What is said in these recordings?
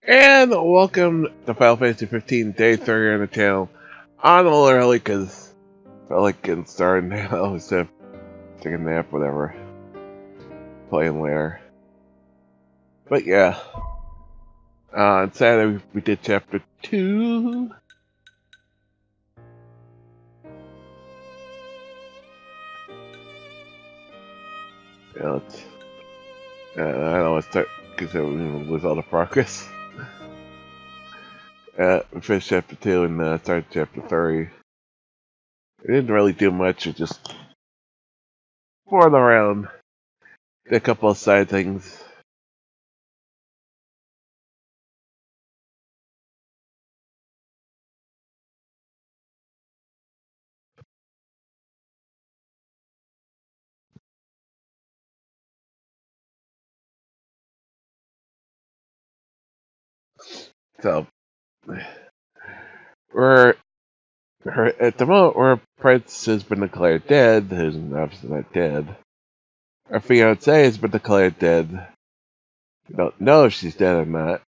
And welcome to Final Fantasy 15 Day 3 on the channel. I'm a little early because I felt like getting started now instead of taking a nap, whatever. Playing later. But yeah. On Saturday we did chapter 2. Yeah, let's... I don't want to start because we lose all the progress. We finished chapter 2 and started chapter 3. We didn't really do much, we just poured around. Did a couple of side things. So, we're at the moment, our prince has been declared dead, who's obviously not dead. Our fiancée has been declared dead. We don't know if she's dead or not.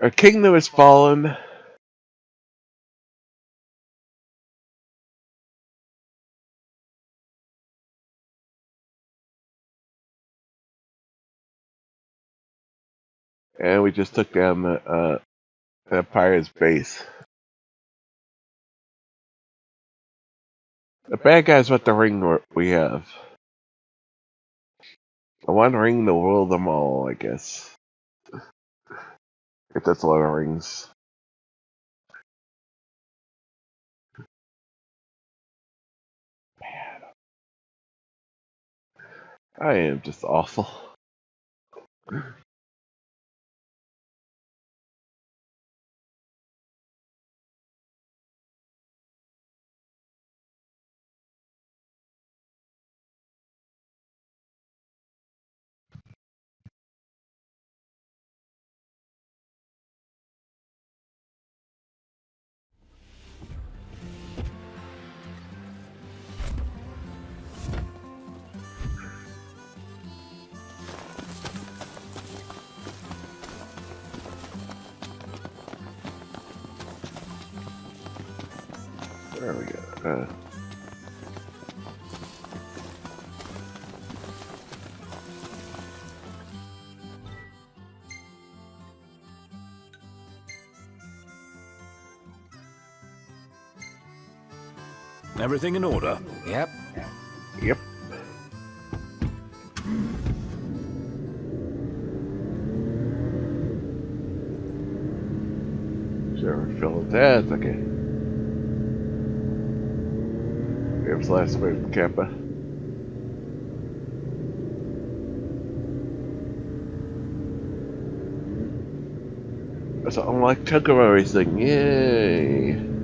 Our kingdom has fallen. And we just took down the Empire's base. The bad guys want the ring we have. The one ring to rule them all, I guess. If that's a lot of rings. I am just awful. There we go. Everything in order? Yep. Yep. Sure, feeling that. Okay. Here's last move, Kappa. That's an unlock Chocobo racing. Yay!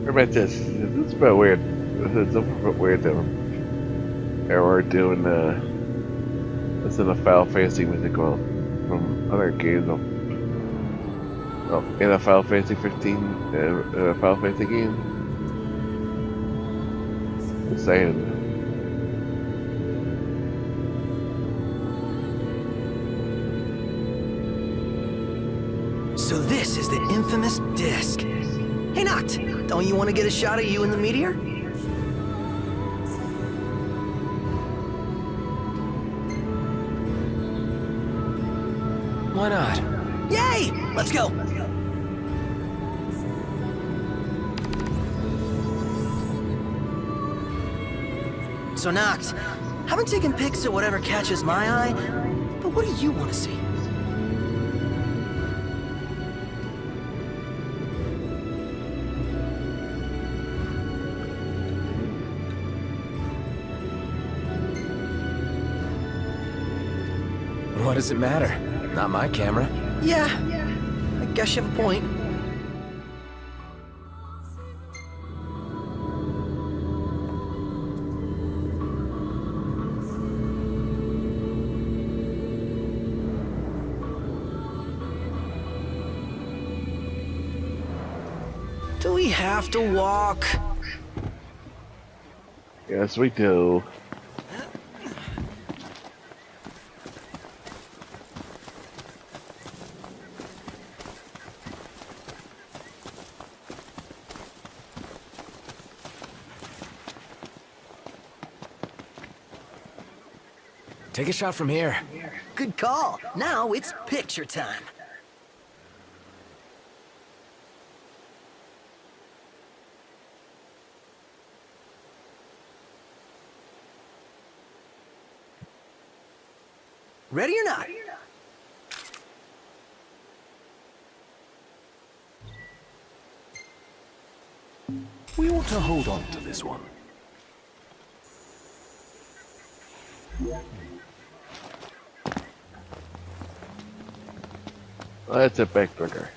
What about this? This is a bit weird. It's a bit weird that we're doing this in a Final Fantasy musical from other games. Well, in a Final Fantasy 15, Final Fantasy game. Just saying. So this is the infamous disc. Hey, Noct, don't you want to get a shot of you in the meteor? Why not? Yay! Let's go! So, Noct, haven't taken pics of whatever catches my eye, but what do you want to see? What does it matter? Not my camera. Yeah, I guess you have a point. Do we have to walk? Yes, we do. Take a shot from here. Good call. Now it's picture time. Ready or not? We ought to hold on to this one. That's a big trigger.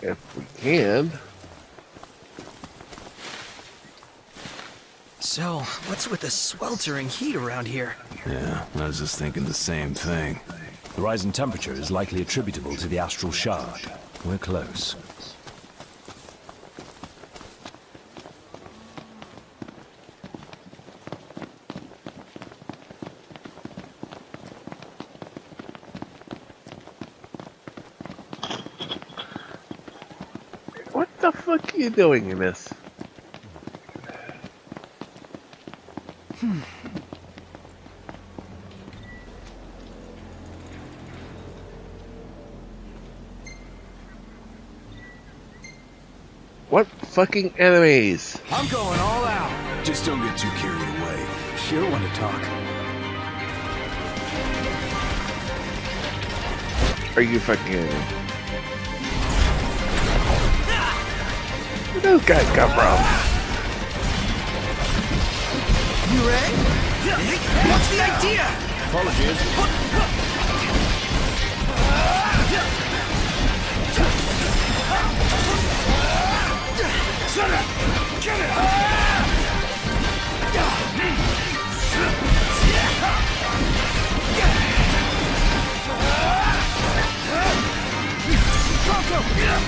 If we can. So, what's with the sweltering heat around here? Yeah, I was just thinking the same thing. The rise in temperature is likely attributable to the astral shard. We're close. What the fuck are you doing in this? What fucking enemies? I'm going all out. Just don't get too carried away. Sure want to talk. Are you fucking kidding me? Where those guys come from? You ready? What's the idea? Apologies.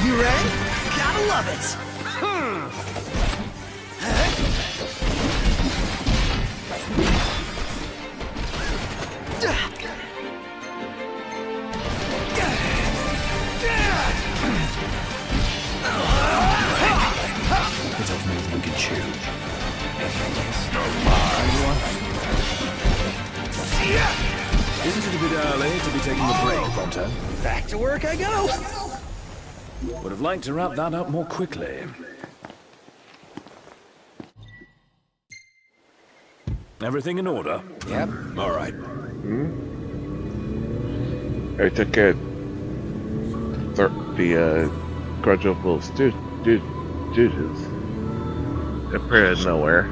You ready? Gotta love it. It's off more than we can chew. Isn't it a bit early to be taking a break, Fontaine? Back to work I go. Would have liked to wrap that up more quickly. Everything in order? Yep. All right. I took it. The quadruple students. Appeared out of nowhere.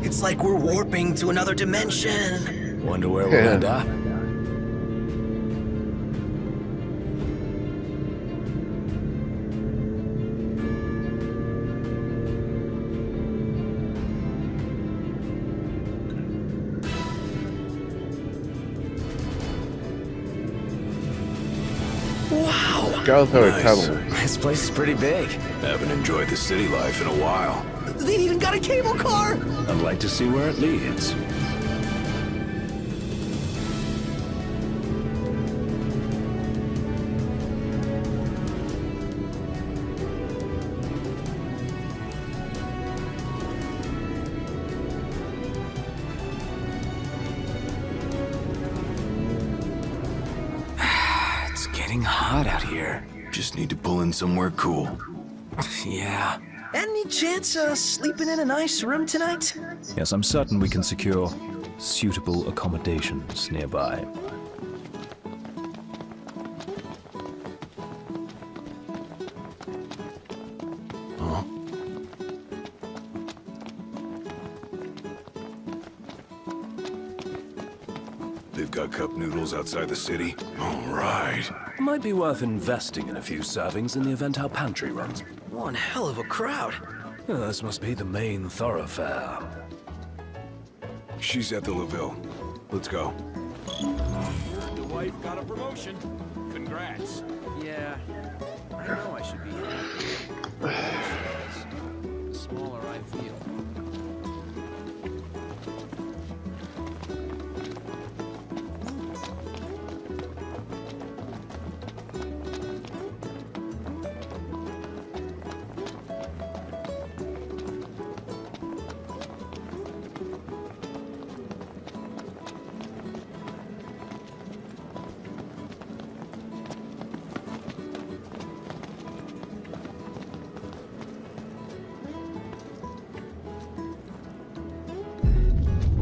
It's like we're warping to another dimension. Wonder where we'll end up. Wow! Skeletor Nice. Tunnel. This place is pretty big. Haven't enjoyed the city life in a while. They've even got a cable car! I'd like to see where it leads. It's getting hot out here. Just need to pull in somewhere cool. Yeah. Any chance of sleeping in a nice room tonight? Yes, I'm certain we can secure suitable accommodations nearby. Huh? They've got cup noodles outside the city? All right. Might be worth investing in a few servings in the event our pantry runs. One hell of a crowd. This must be the main thoroughfare. She's at the LaVille. Let's go. Your wife got a promotion. Congrats. Yeah, I know I should be happy. The smaller I feel.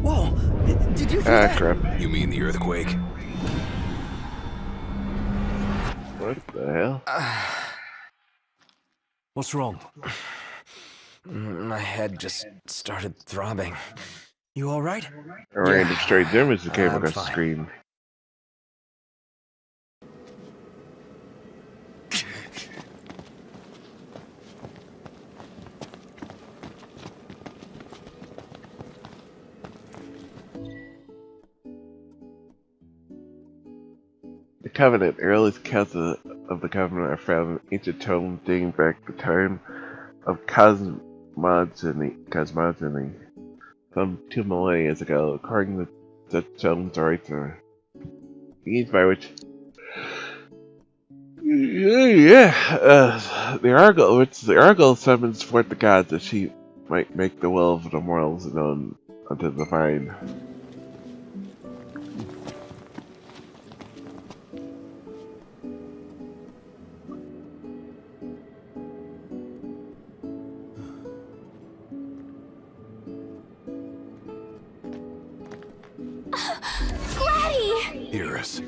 Whoa! Did you feel Ah, that? crap. You mean the earthquake? What the hell? What's wrong? My head just started throbbing. You alright? A random straight image that came I'm across the fine. screen. The Covenant. Earliest accounts of the Covenant are found in ancient tomes dating back to the time of cosmogony, some 2 millennia ago. According to such tomes, writes are means by which the Argyle summons forth the gods that she might make the will of the mortals known unto the divine. Gladdy! Iris.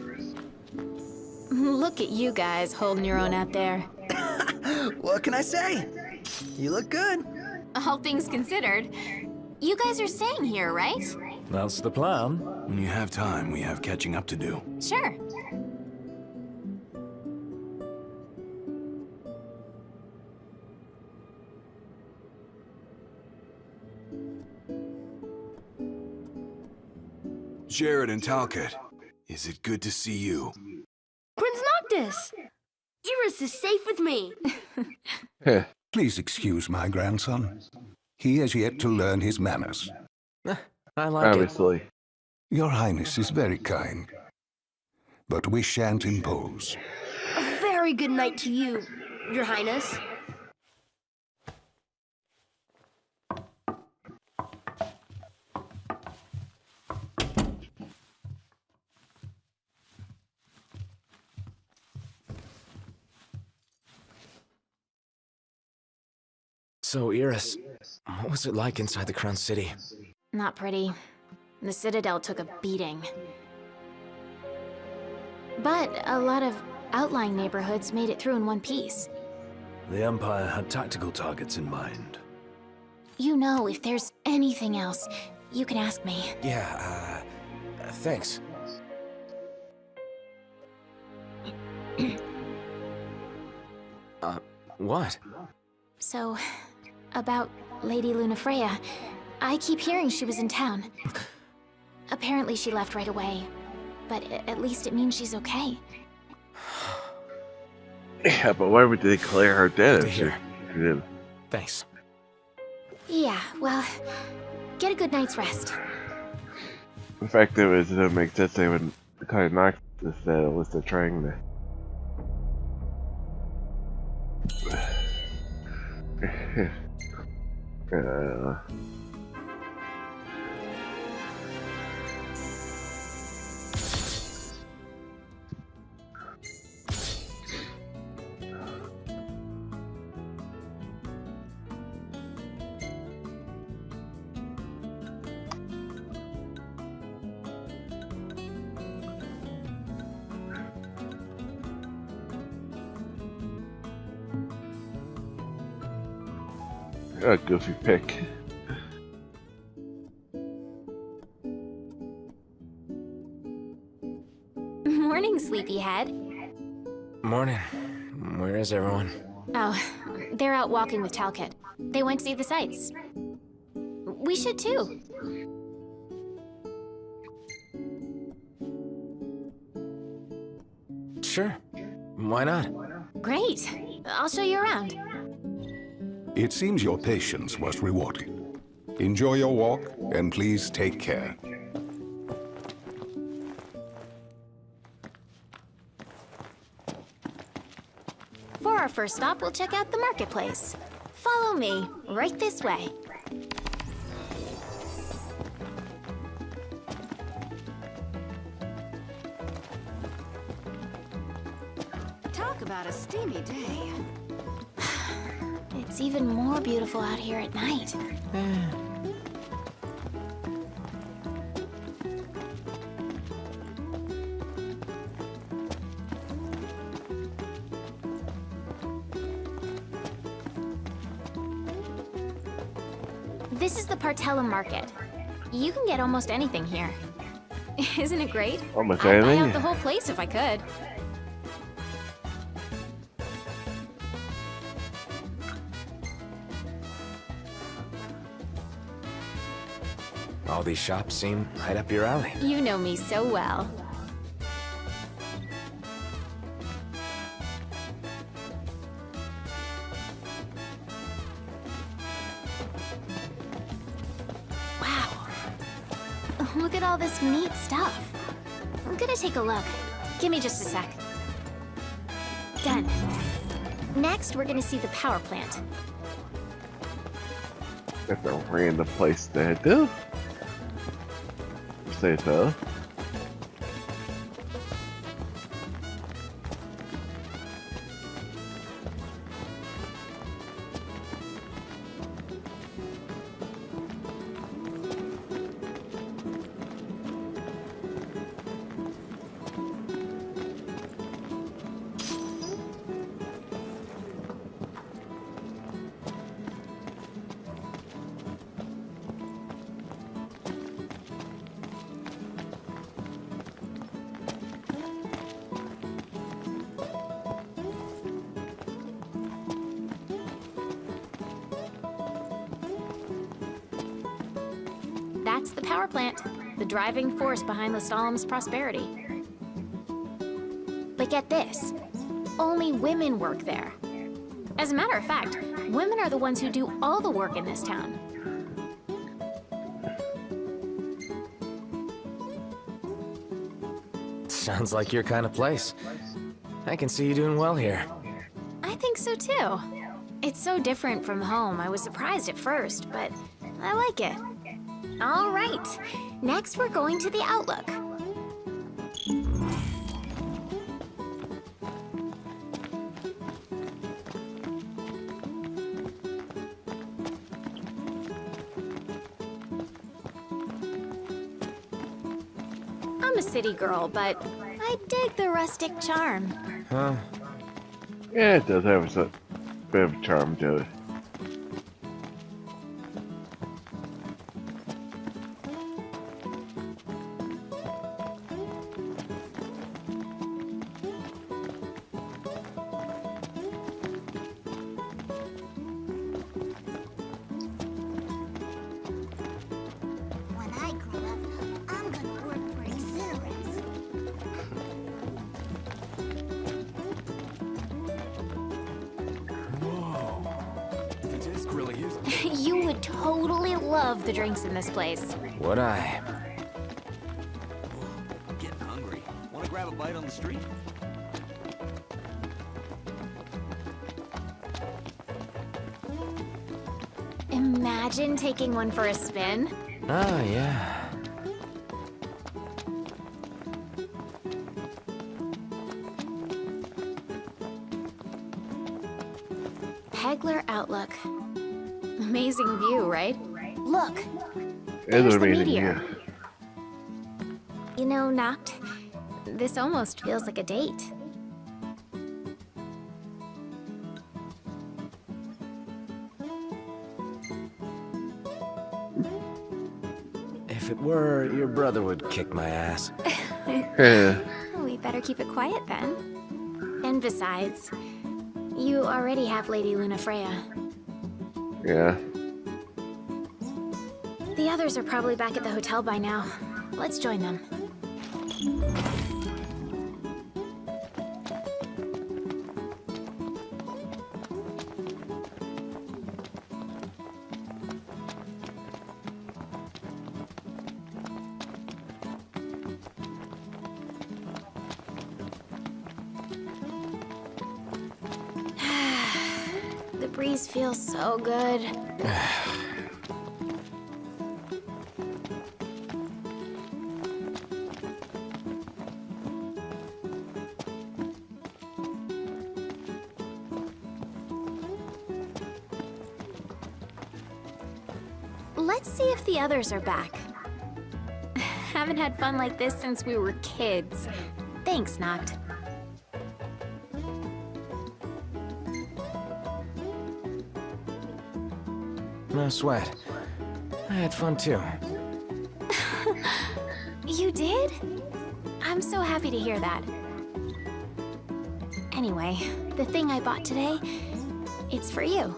Look at you guys holding your own out there. What can I say? You look good. All things considered, you guys are staying here, right? That's the plan. When you have time, we have catching up to do. Sure. Jared and Talcott, is it good to see you? Prince Noctis! Iris is safe with me. Heh. Please excuse my grandson. He has yet to learn his manners. I like it. Obviously. Your Highness is very kind, but we shan't impose. A very good night to you, Your Highness. So, Iris, what was it like inside the Crown City? Not pretty. The Citadel took a beating. But a lot of outlying neighborhoods made it through in one piece. The Empire had tactical targets in mind. You know, if there's anything else, you can ask me. Yeah, thanks. What? So, about Lady Lunafreya, I keep hearing she was in town. Apparently she left right away, but at least it means she's okay. Yeah, but why would they declare her dead? Good to if she hear. didn't? Thanks. Yeah, well, get a good night's rest. The fact of it doesn't make sense they would kind of knock this list of trying to. A goofy pick. Morning, sleepyhead. Morning. Where is everyone? Oh, they're out walking with Talcott. They went to see the sights. We should too. Sure. Why not? Great. I'll show you around. It seems your patience was rewarded. Enjoy your walk, and please take care. For our first stop, we'll check out the marketplace. Follow me, right this way. Talk about a steamy day. It's even more beautiful out here at night. This is the Partella Market. You can get almost anything here. Isn't it great? Almost I'd buy anything? out the whole place if I could. All these shops seem right up your alley. You know me so well. Wow. Look at all this neat stuff. I'm gonna take a look. Give me just a sec. Done. Next, we're gonna see the power plant. That's a random place to do. Say so. That's the power plant, the driving force behind Lestalum's prosperity. But get this, only women work there. As a matter of fact, Women are the ones who do all the work in this town. Sounds like your kind of place. I can see you doing well here. I think so too. It's so different from home. I was surprised at first, but I like it. All right. Next, we're going to the Outlook. I'm a city girl, but I dig the rustic charm. Huh? Yeah, it does have a bit of charm to it. When I grow up, I'm gonna work for Exhilarus. This really is. You would totally love the drinks in this place. Would I? I'm getting hungry. Want to grab a bite on the street? Imagine taking one for a spin. Oh, yeah. Hegler Outlook. Amazing view, right? Look, It there's is the amazing, meteor. yeah. You know, Noct, this almost feels like a date. If it were, your brother would kick my ass. Yeah. We better keep it quiet then. And besides, you already have Lady Lunafreya. Yeah. The others are probably back at the hotel by now. Let's join them. The breeze feels so good. Let's see if the others are back. Haven't had fun like this since we were kids. Thanks, Noct. No sweat. I had fun too. You did? I'm so happy to hear that. Anyway, the thing I bought today, it's for you.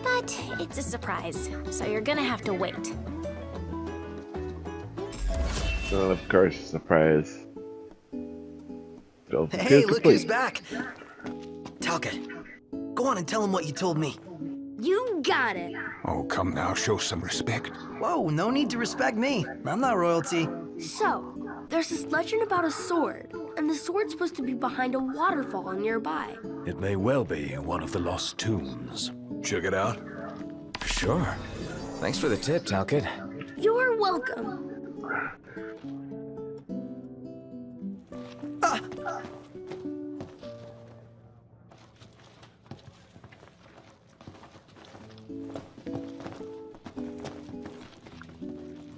But it's a surprise, so you're gonna have to wait. So of course, surprise. Build Hey, good look complete. who's back. Talcott, go on and tell him what you told me. You got it. Oh, come now, show some respect. Whoa, no need to respect me. I'm not royalty. So, there's this legend about a sword, and the sword's supposed to be behind a waterfall nearby. It may well be one of the lost tombs. Check it out. Sure. Thanks for the tip, Talcott. You're welcome.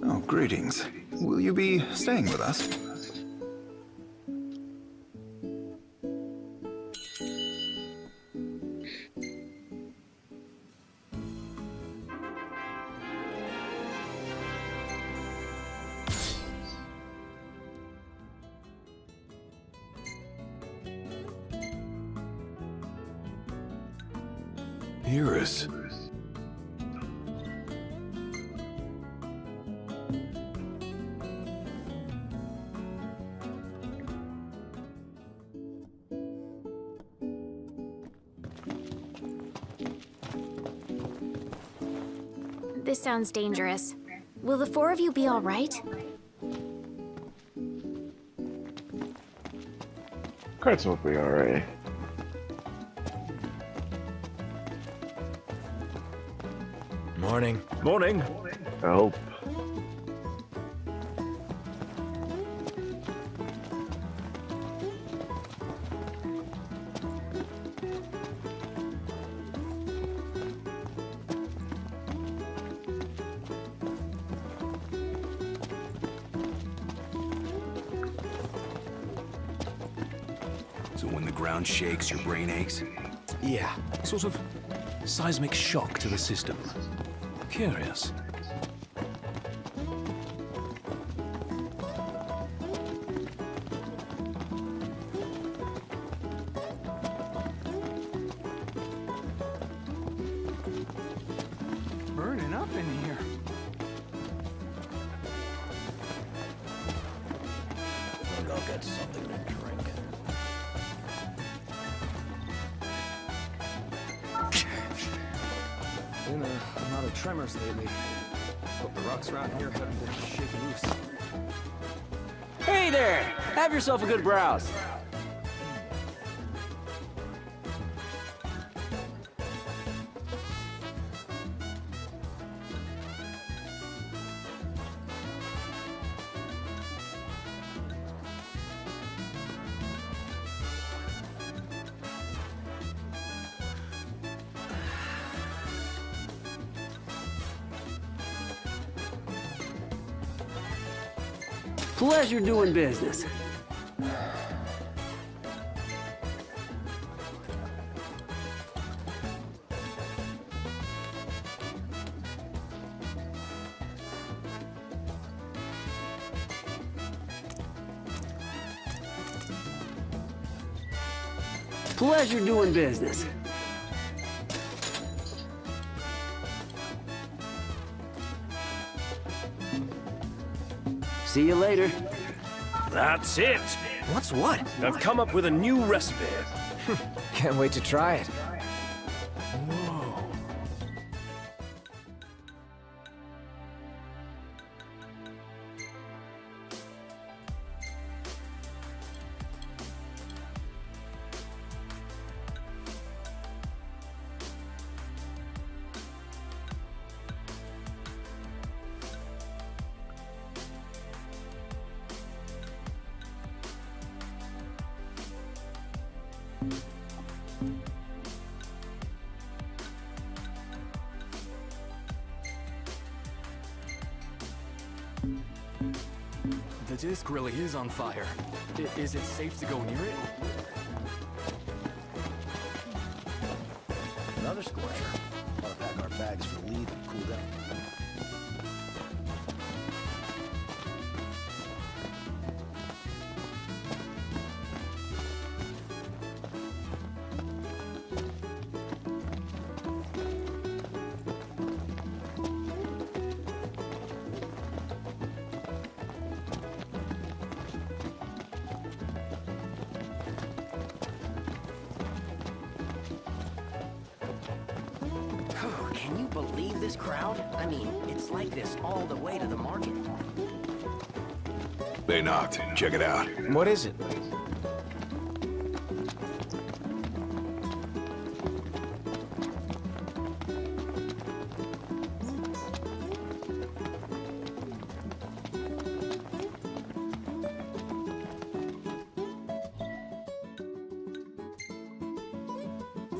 Oh, greetings. Will you be staying with us? Iris. This sounds dangerous. Will the four of you be all right? Cards will be alright. Morning. Morning. I hope. So when the ground shakes, your brain aches? Yeah, sort of seismic shock to the system. Curious. Burning up in here. I'll get something to drink. Been a lot of tremors lately. Hope the rocks around here haven't been shaken loose. Hey there! Have yourself a good browse. Pleasure doing business. Pleasure doing business. See you later. That's it. What's what? I've come up with a new recipe. Can't wait to try it. The disc really is on fire. Is it safe to go near it? Another scorcher. Wanna pack our bags for leave and cool down. Can you believe this crowd? I mean, it's like this all the way to the market. They knocked. Check it out. What is it?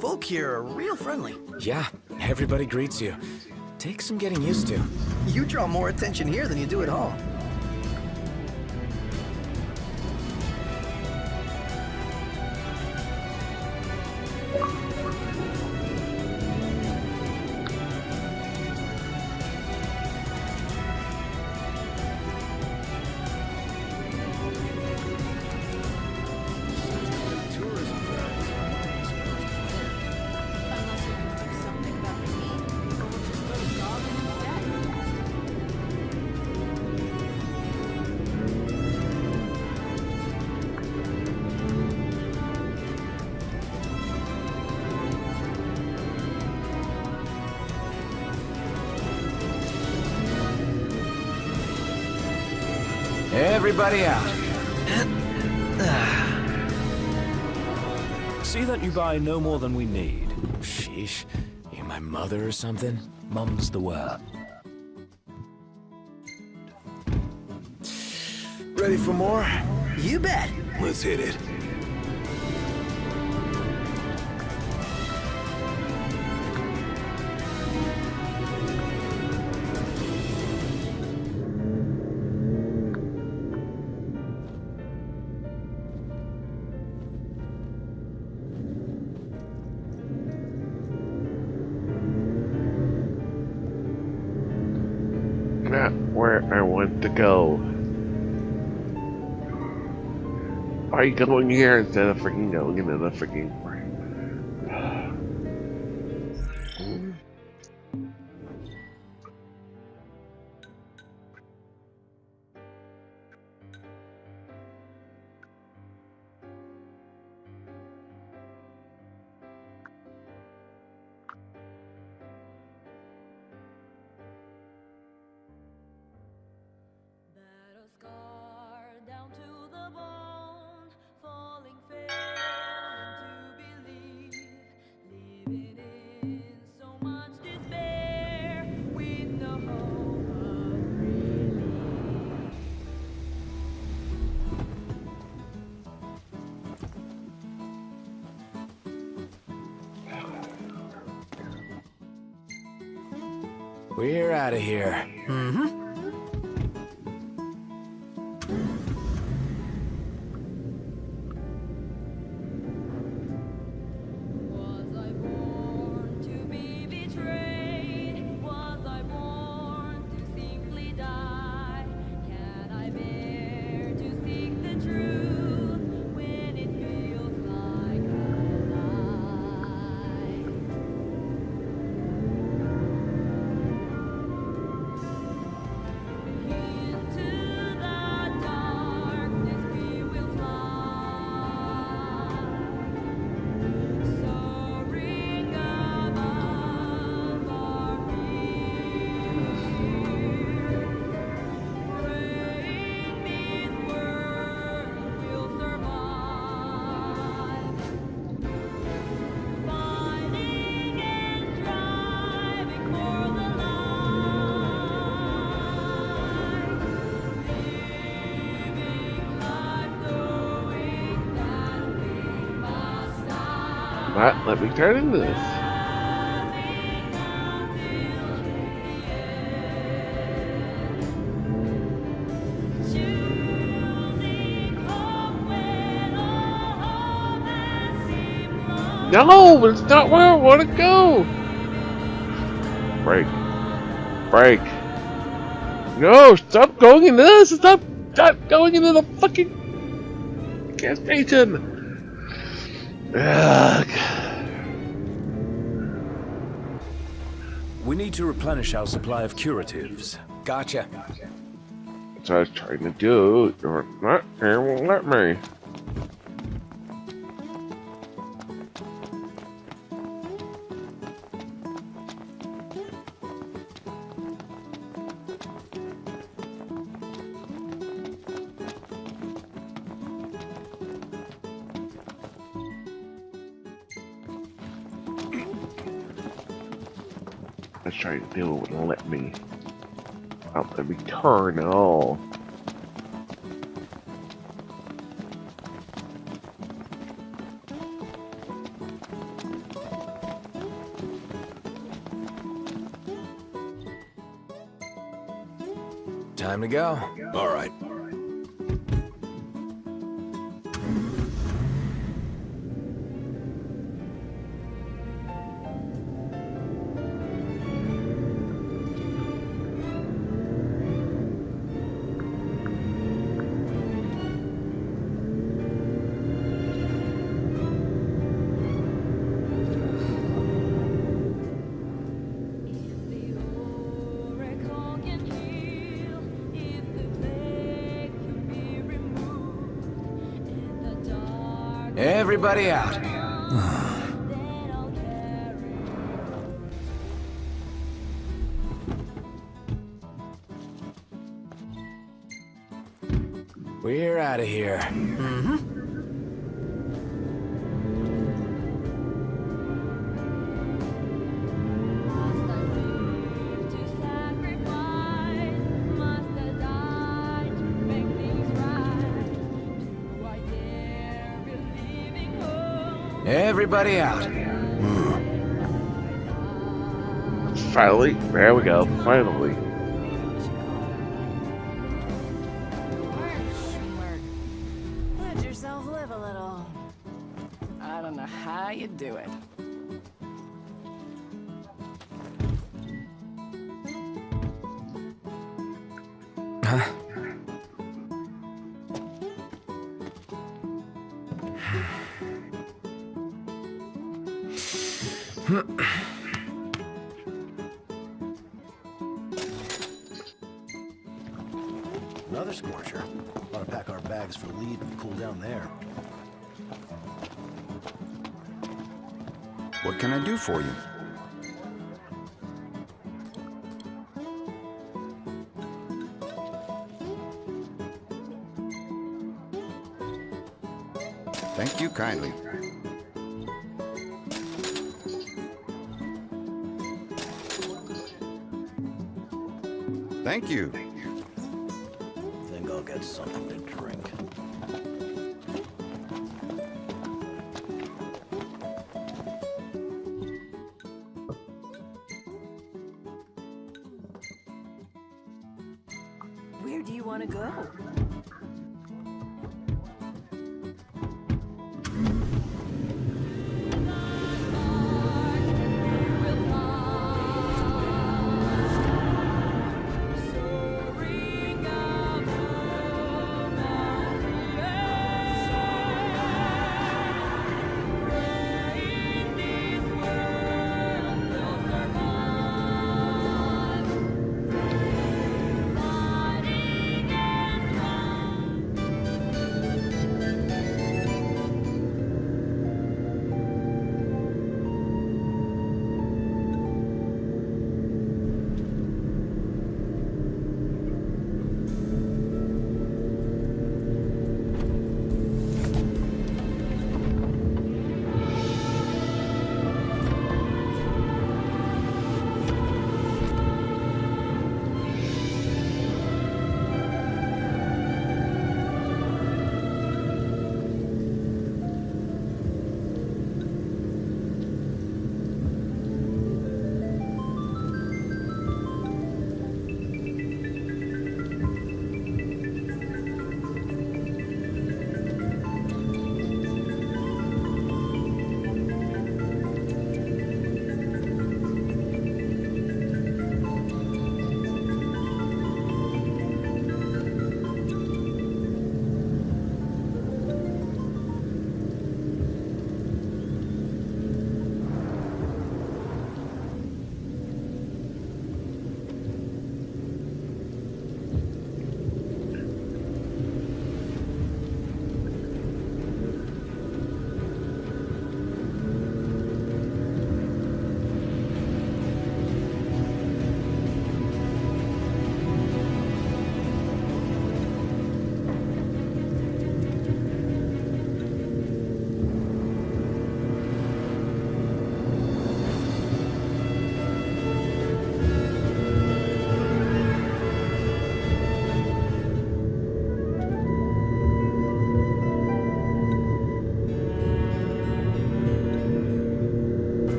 Folk here are real friendly. Yeah, everybody greets you. Takes some getting used to. You draw more attention here than you do at home. Everybody out. See that you buy no more than we need. Sheesh. You my mother or something? Mum's the word. Ready for more? You bet. Let's hit it. Not where I want to go. Why are you going here instead of freaking going into the freaking... Down to the bone, falling fair into belief, living in so much despair, with no hope of relief. We're out of here. Mm-hmm. Let me turn into this. No, it's not where I want to go. Break. Break. No, stop going into this. Stop going into the fucking gas station. Ugh. We need to replenish our supply of curatives. Gotcha. That's what I was trying to do. You're not here, won't let me. I was trying to do it wouldn't let me. Not let me turn at all. Time to go. All right. Everybody out. We're out of here. Must I live to sacrifice? Must I die to make things right? Do I dare believing hope? Everybody out. Finally, there we go. Finally. Let yourself live a little. I don't know how you do it. Huh? Another scorcher. Ought to pack our bags for lead and cool down there. What can I do for you? Thank you kindly. Thank you. Think I'll get something to drink. Where do you want to go? Fighting against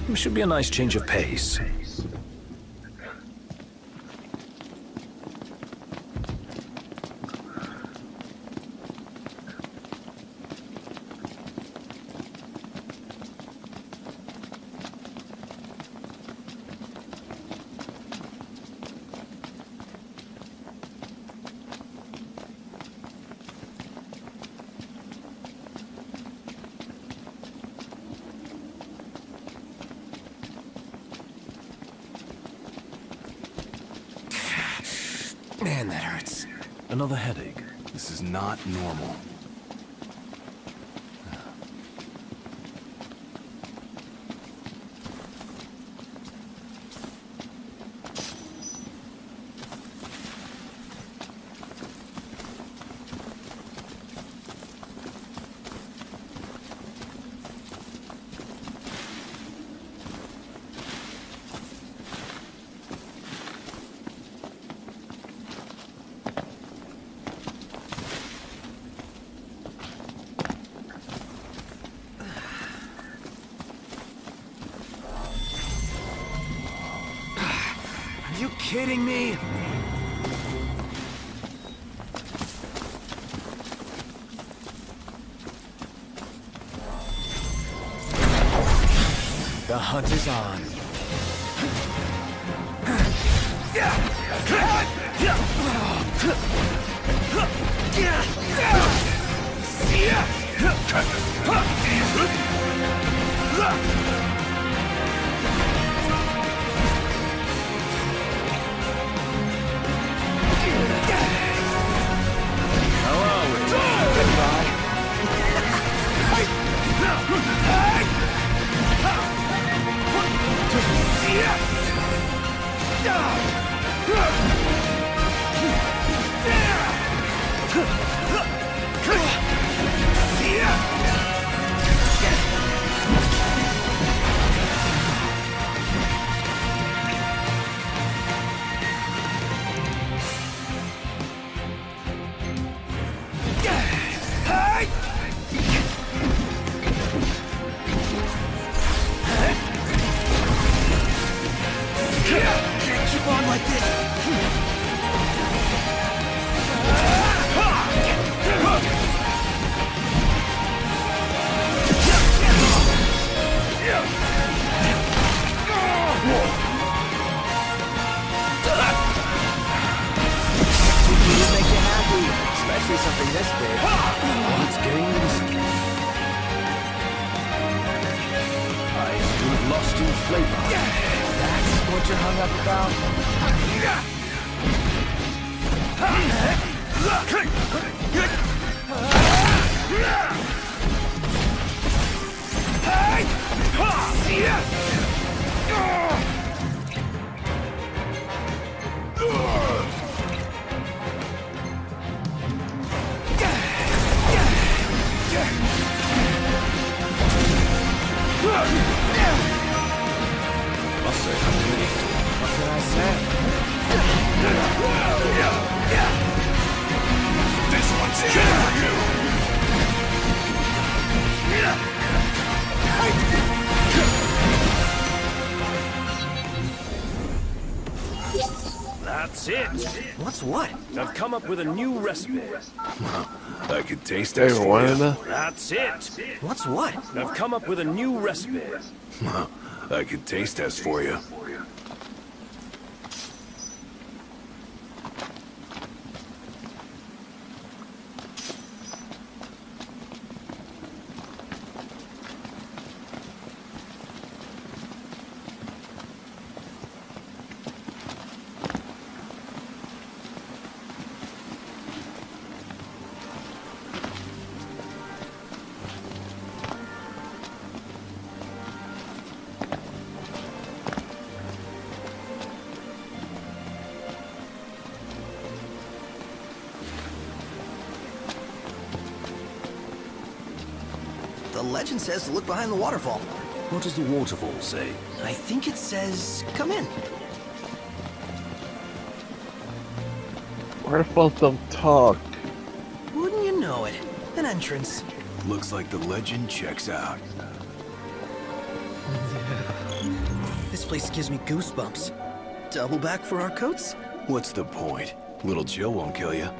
It should be a nice change of pace. Man, that hurts. Another headache. This is not normal. Are you kidding me? The hunt is on. Can't keep on like this. It'll make you happy, especially something this big. It's games. I have lost in flavor. That's what you're hung up about? Must say, I'm relieved. What can I say? This one's just for you! That's it. What's what? I've come up with a new recipe. I could taste Hey, it for one you. of the That's it. What's what? I've come up with a new recipe. I could taste test for you. The legend says to look behind the waterfall. What does the waterfall say? I think it says, come in. waterfalls don't talk. Wouldn't you know it? An entrance. Looks like the legend checks out. This place gives me goosebumps. Double back for our coats? What's the point? Little Jill won't kill you.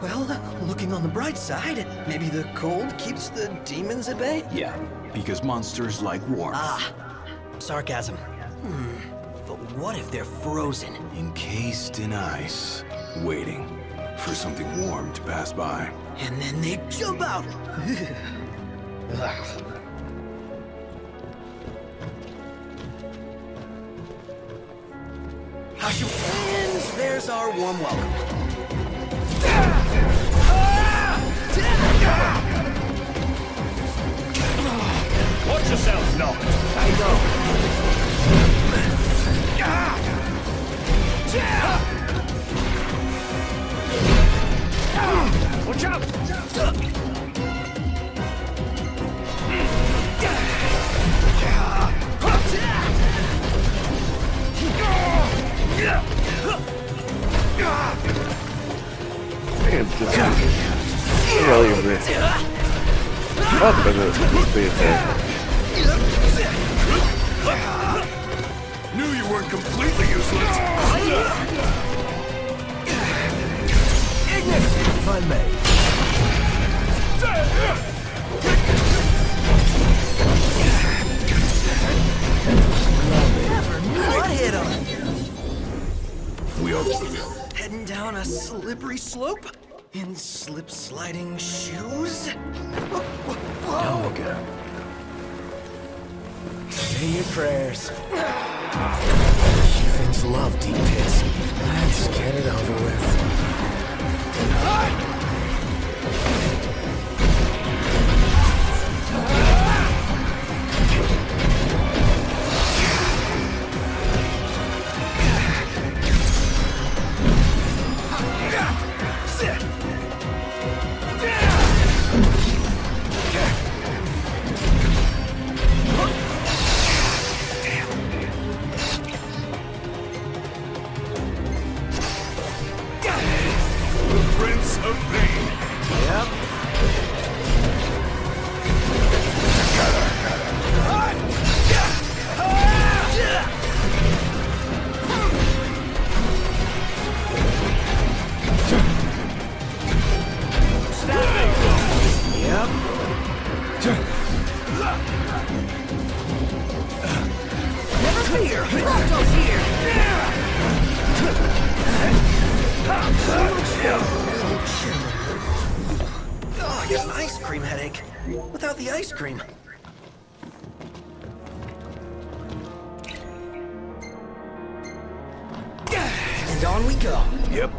Well, looking on the bright side, maybe the cold keeps the demons at bay? Yeah, because monsters like warmth. Ah, sarcasm. But what if they're frozen? Encased in ice, waiting for something warm to pass by. And then they jump out! And there's our warm welcome. Watch yourselves, Noct. I know. Watch out! Damn, just really a bit. Up in it, just be attacked. Knew you weren't completely useless. Ignis, if I may. Never knew what hit him. We are Heading down a slippery slope in slip-sliding shoes. Down we go. Say your prayers. Things love deep pits. Let's get it over with. Prince of Pain. Yep. Yep. Never fear, Proto's here. Oh, I get an ice cream headache. Without the ice cream. And on we go. Yep.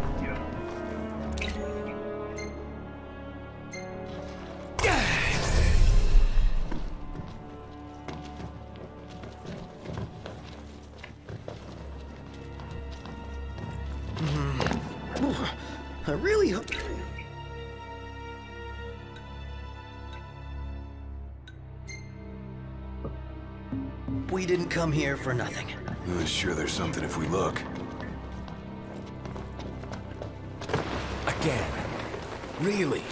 I really hope... We didn't come here for nothing. Sure, there's something if we look. Again. Really?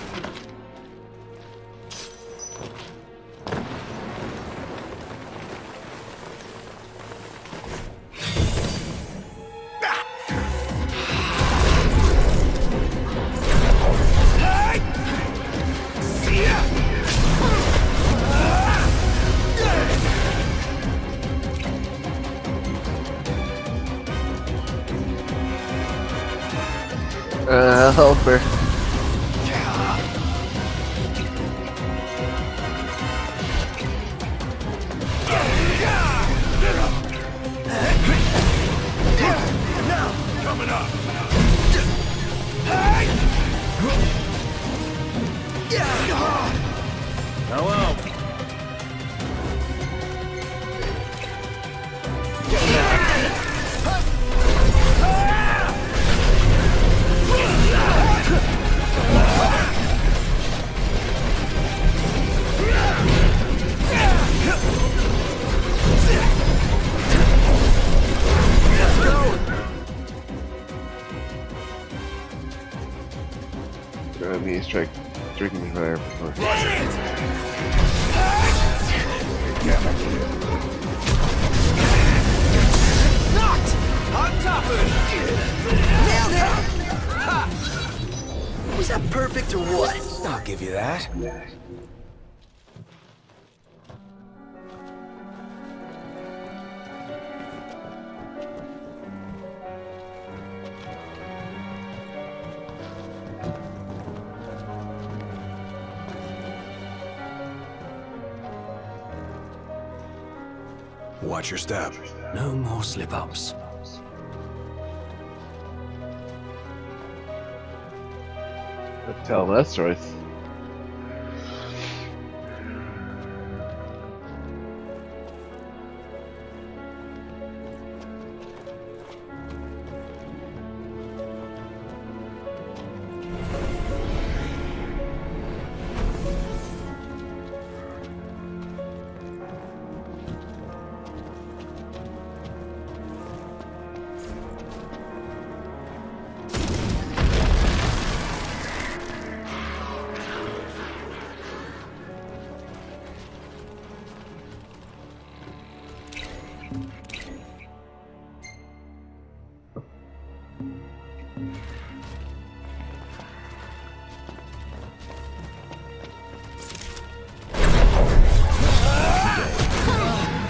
Helper. Coming up. Hello. Need to strike drinking fire before. Knocked! On top of it! Nailed it! Ha! Was that perfect or what? I'll give you that. Watch your step. No more slip-ups. Tell him that's choice.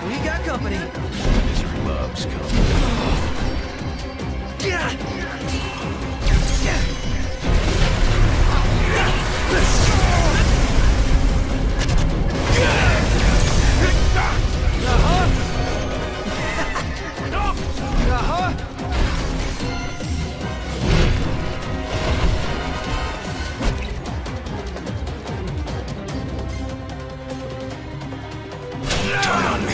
We got company. Misery loves company. Turn on me.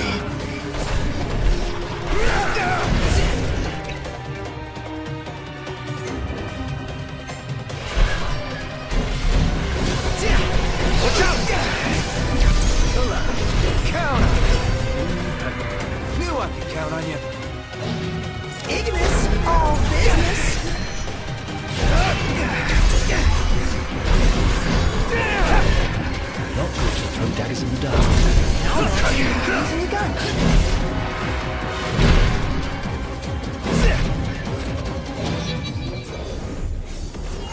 Watch out! Count on it. Knew I could count on you. Ignis, all business. Not good to throw daggers in the dark. Using your gun.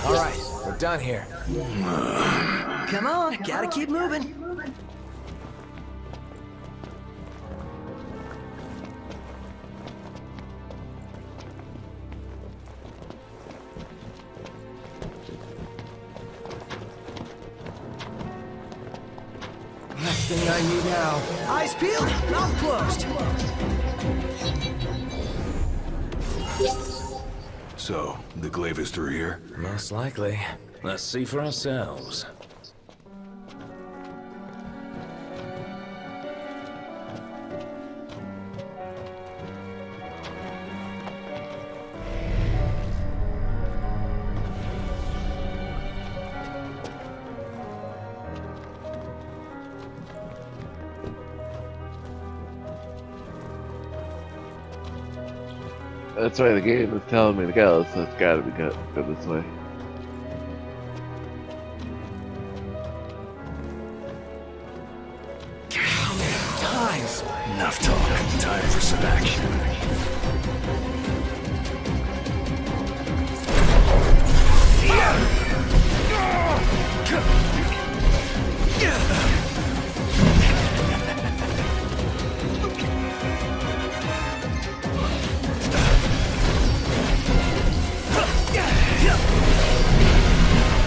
All right, we're done here. Come on, gotta keep moving. Next thing I need now. Eyes peeled, mouth closed. So, the glaive is through here? Most likely. Let's see for ourselves. That's why the game is telling me to go, so it's gotta be go this way. How many times? Enough talk. Time for some action.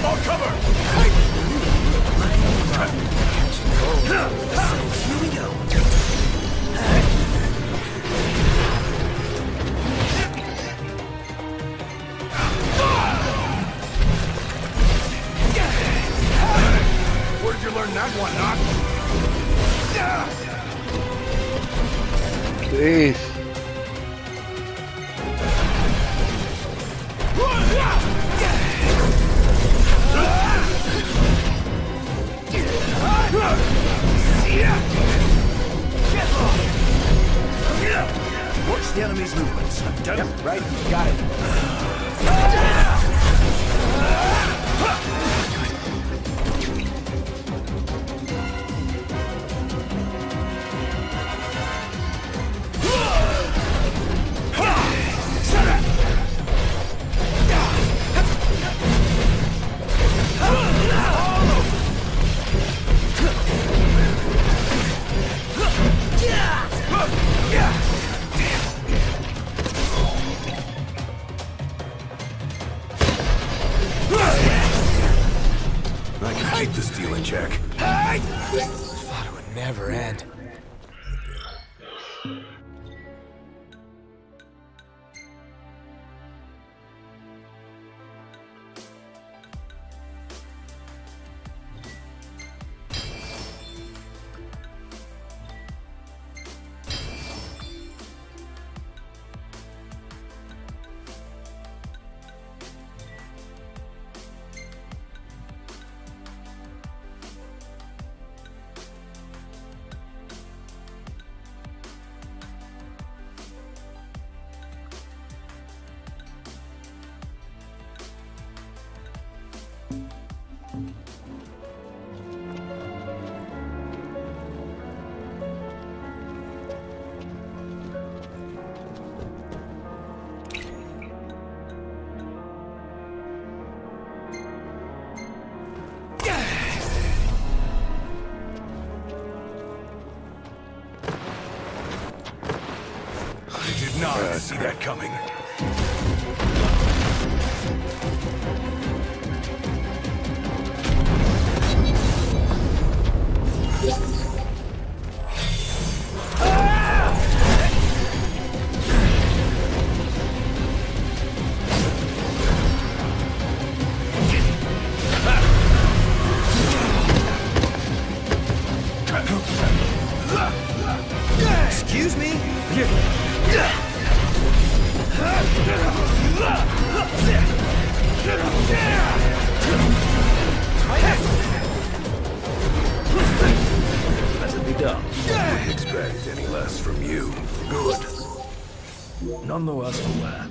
All cover! Here we go. Where did you learn that one, Knock? Jeez. Watch the enemy's movements. Yep, right. Got it. Keep the steel in check. Thought it would never end. I did not see that coming. Excuse me? Let it be done. Wouldn't expect any less from you. Good. None the worse for wear.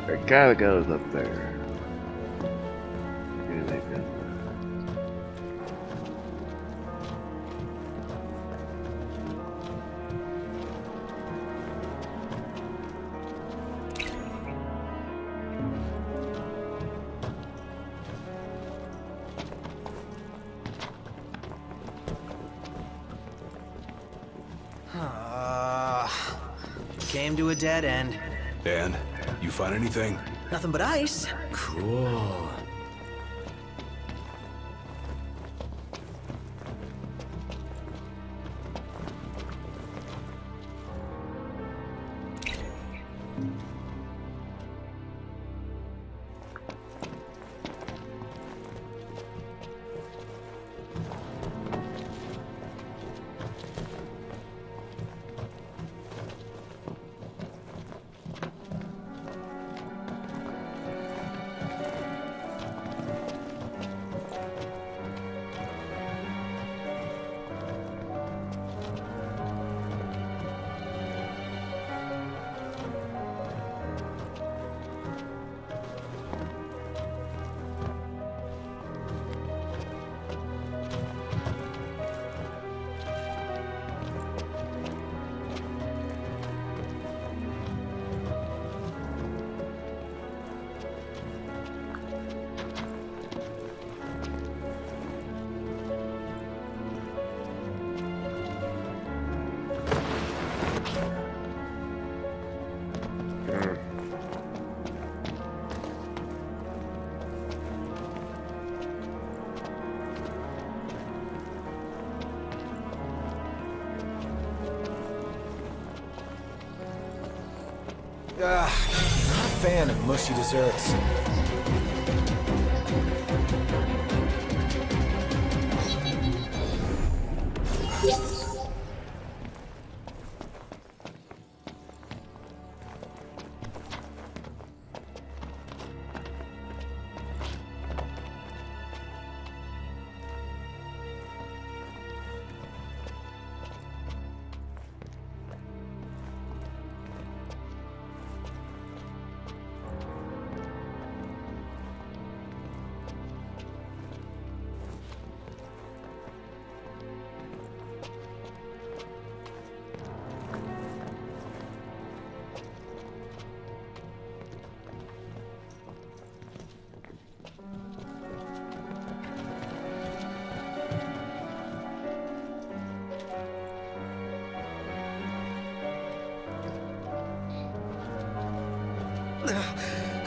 It kinda goes up there. Yeah, they go. Came to a dead end. And you find anything? Nothing but ice. Cool. Not a fan of mushy desserts.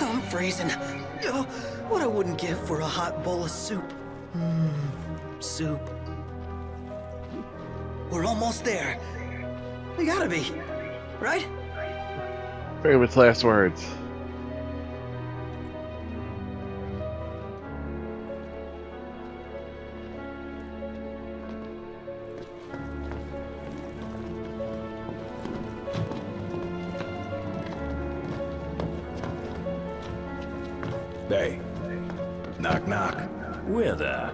I'm freezing. Oh, what I wouldn't give for a hot bowl of soup. Soup. We're almost there. We gotta be, right? Famous last words. Hey. Knock, knock. We're there.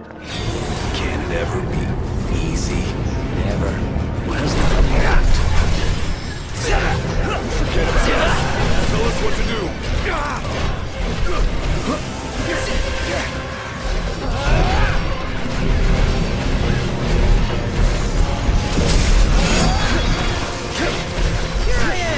Can it ever be easy? Never. Where's the cat? Forget about it. Tell us what to do. Here I am!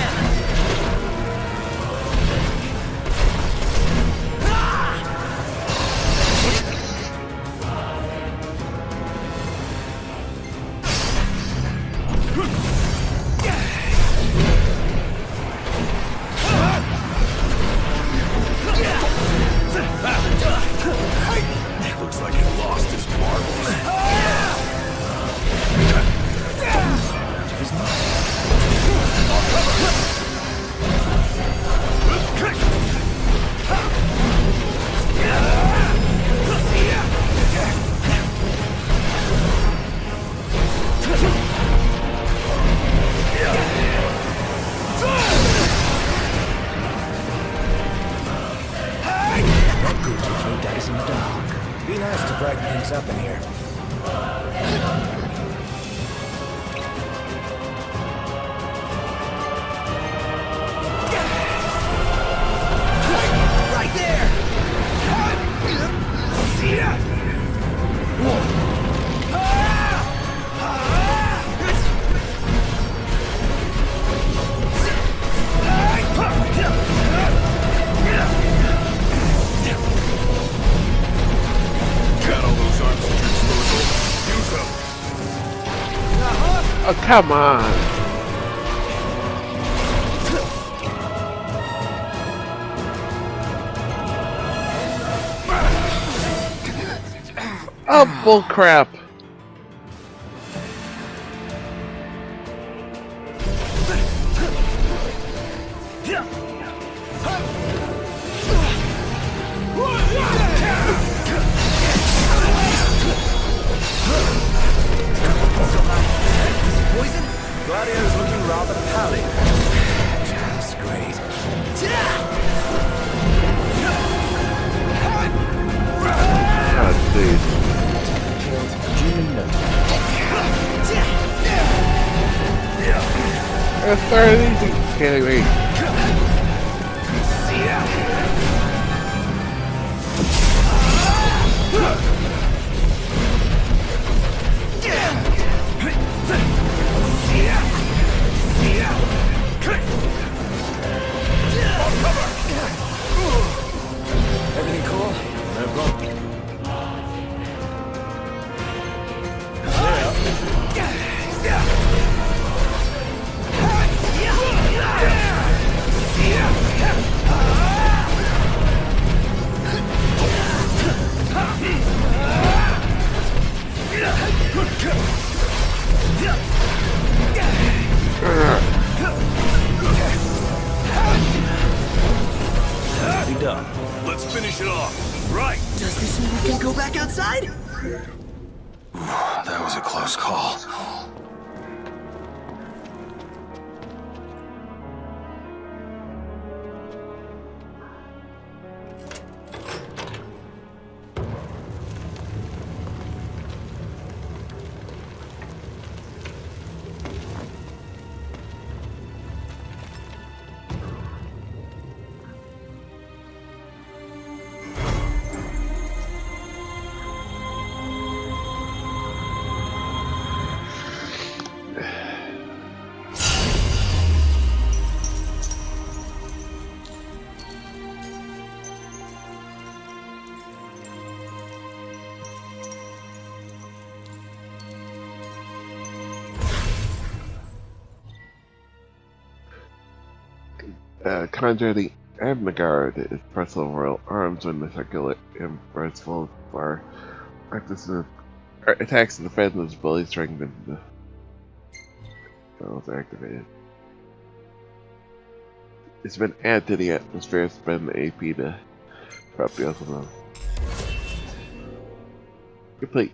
Looks like he lost his marbles. Daddy's in the dark. Be nice to brighten things up in here. Right there! Got all those arms at your disposal. Use them. Oh, come on. Oh, bullcrap. Poison? Gladio's looking rather pallid. Just great. Oh, dude. Killed June Let's start easy. Can't wait. Everything cool? No problem. outside? That was a close call. Conjure the Abnegard is personal royal arms when the circular embrace full fire. Attacks and defense ability strengthened. Those are activated. It's been added to the atmosphere. Spend the AP to drop the other one. Complete.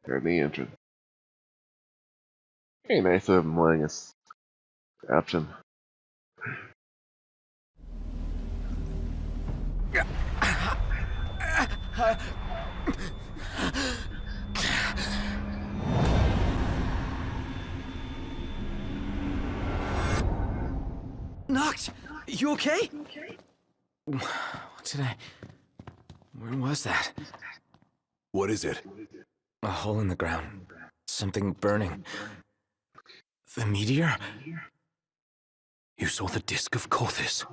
They're in the entrance. Very nice of them letting us option. Noct, you okay? What did I... Where was that? What is it? A hole in the ground. Something burning. The meteor? You saw the Disc of Kothis.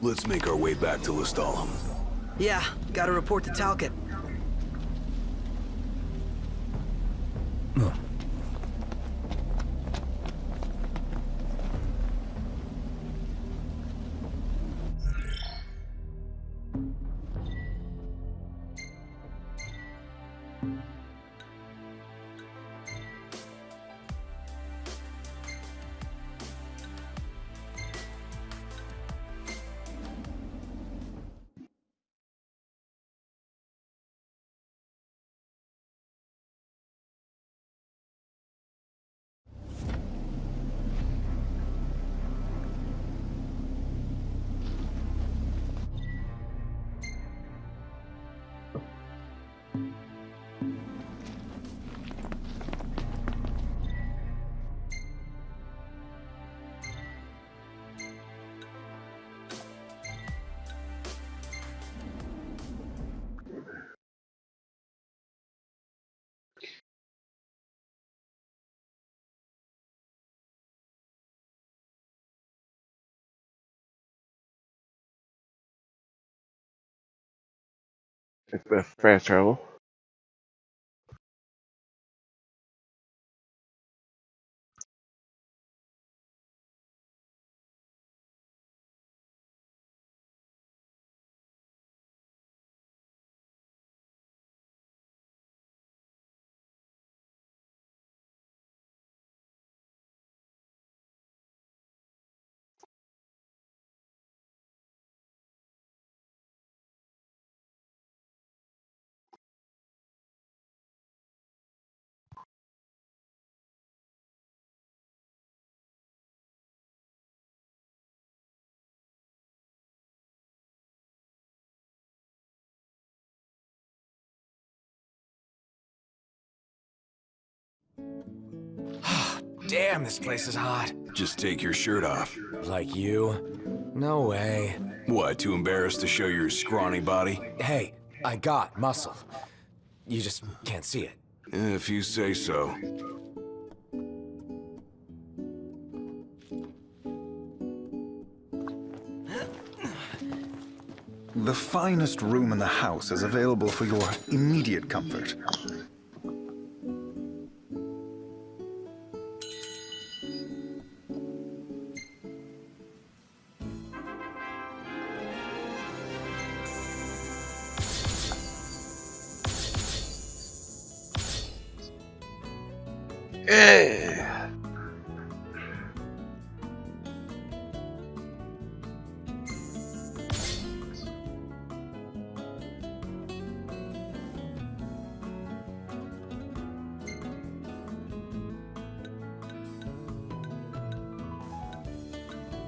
Let's make our way back to Lestalem. Yeah, gotta report to Talcott. It's the fast travel. Damn, this place is hot. Just take your shirt off. Like you? No way. What, too embarrassed to show your scrawny body? Hey, I got muscle. You just can't see it. If you say so. The finest room in the house is available for your immediate comfort. Eh.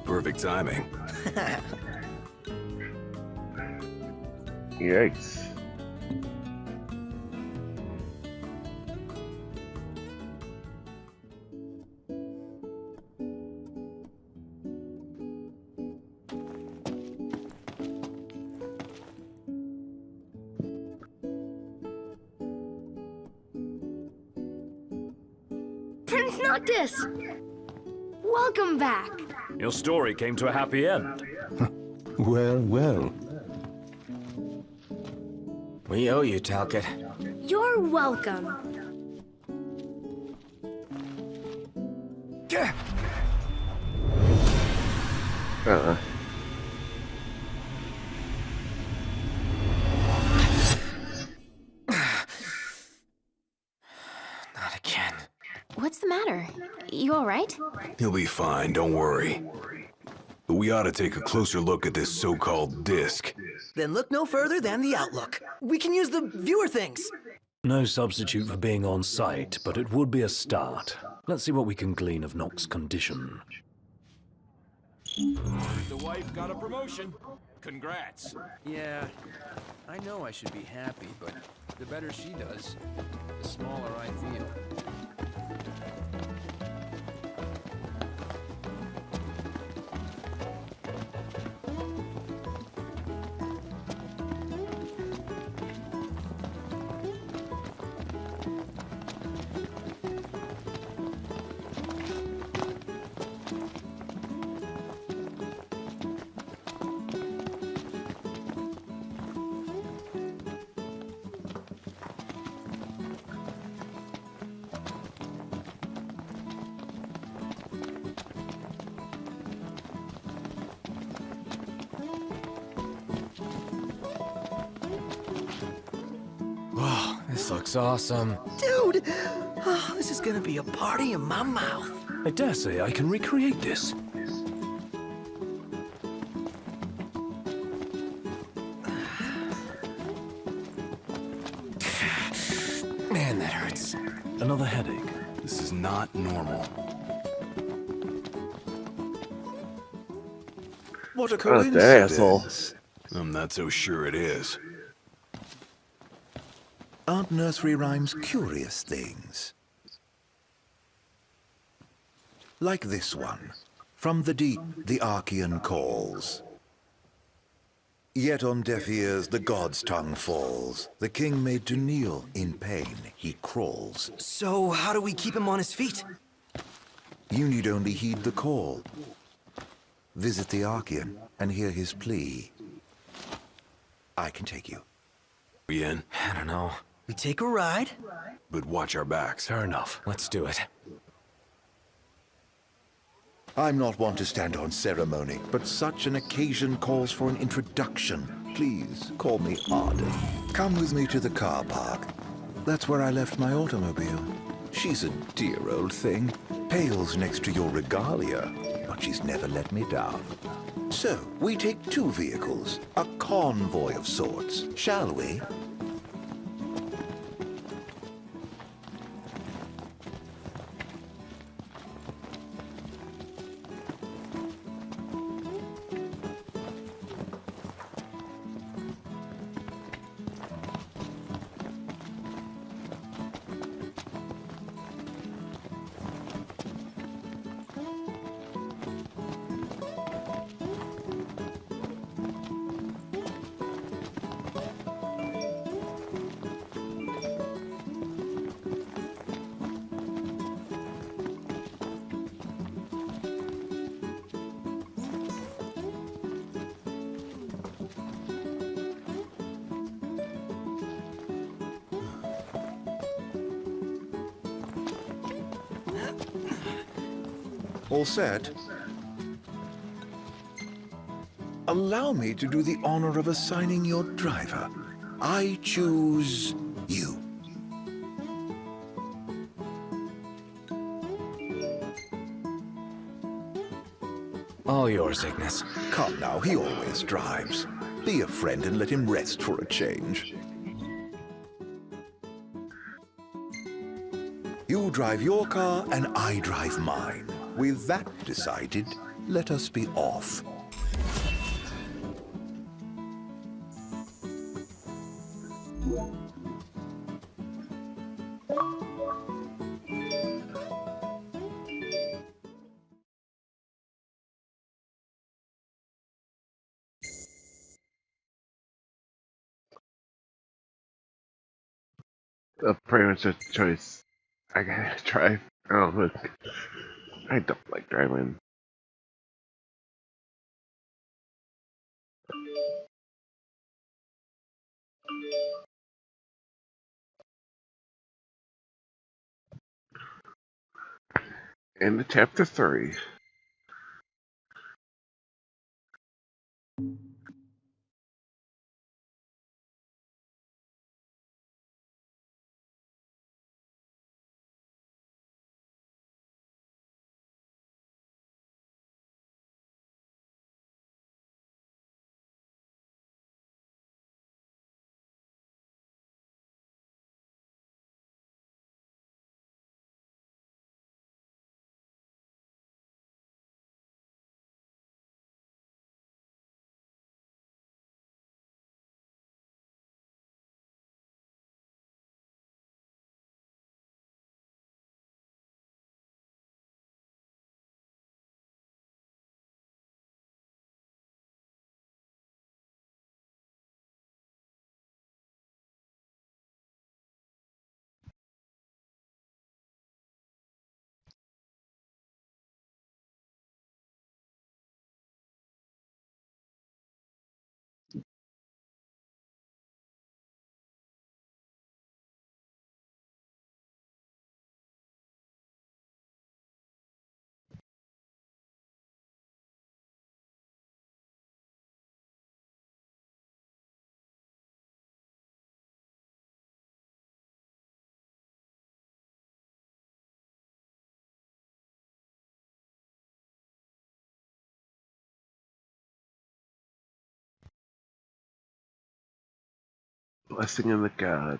Perfect timing. Yikes. Prince Noctis! Welcome back. Your story came to a happy end. Well, well. We owe you, Talcott. You're welcome. Uh-uh. Not again. What's the matter? You alright? He'll be fine, don't worry. But we ought to take a closer look at this so-called disc. Then look no further than the Outlook. We can use the viewer things. No substitute for being on site, but it would be a start. Let's see what we can glean of Nox's condition. The wife got a promotion. Congrats. Yeah, I know I should be happy, but the better she does, the smaller I feel. Whoa, this looks awesome. Dude! Oh, this is gonna be a party in my mouth. I dare say I can recreate this. Man, that hurts. Another headache. This is not normal. What a Oh, the asshole. coincidence. I'm not so sure it is. Aren't nursery rhymes curious things? Like this one. From the deep, the Archean calls. Yet on deaf ears the god's tongue falls. The king made to kneel, in pain he crawls. So, how do we keep him on his feet? You need only heed the call. Visit the Archean and hear his plea. I can take you. We in? I don't know. We take a ride? But watch our backs. Fair enough. Let's do it. I'm not one to stand on ceremony, but such an occasion calls for an introduction. Please, call me Arden. Come with me to the car park. That's where I left my automobile. She's a dear old thing. Pales next to your regalia, but she's never let me down. So, we take two vehicles, a convoy of sorts, shall we? All set? Allow me to do the honor of assigning your driver. I choose you. All yours, Ignis. Come now, he always drives. Be a friend and let him rest for a change. You drive your car and I drive mine. With that decided, let us be off. Pretty much a choice. I gotta drive. Oh, look. I don't like driving. Into chapter 3. Blessing of the God.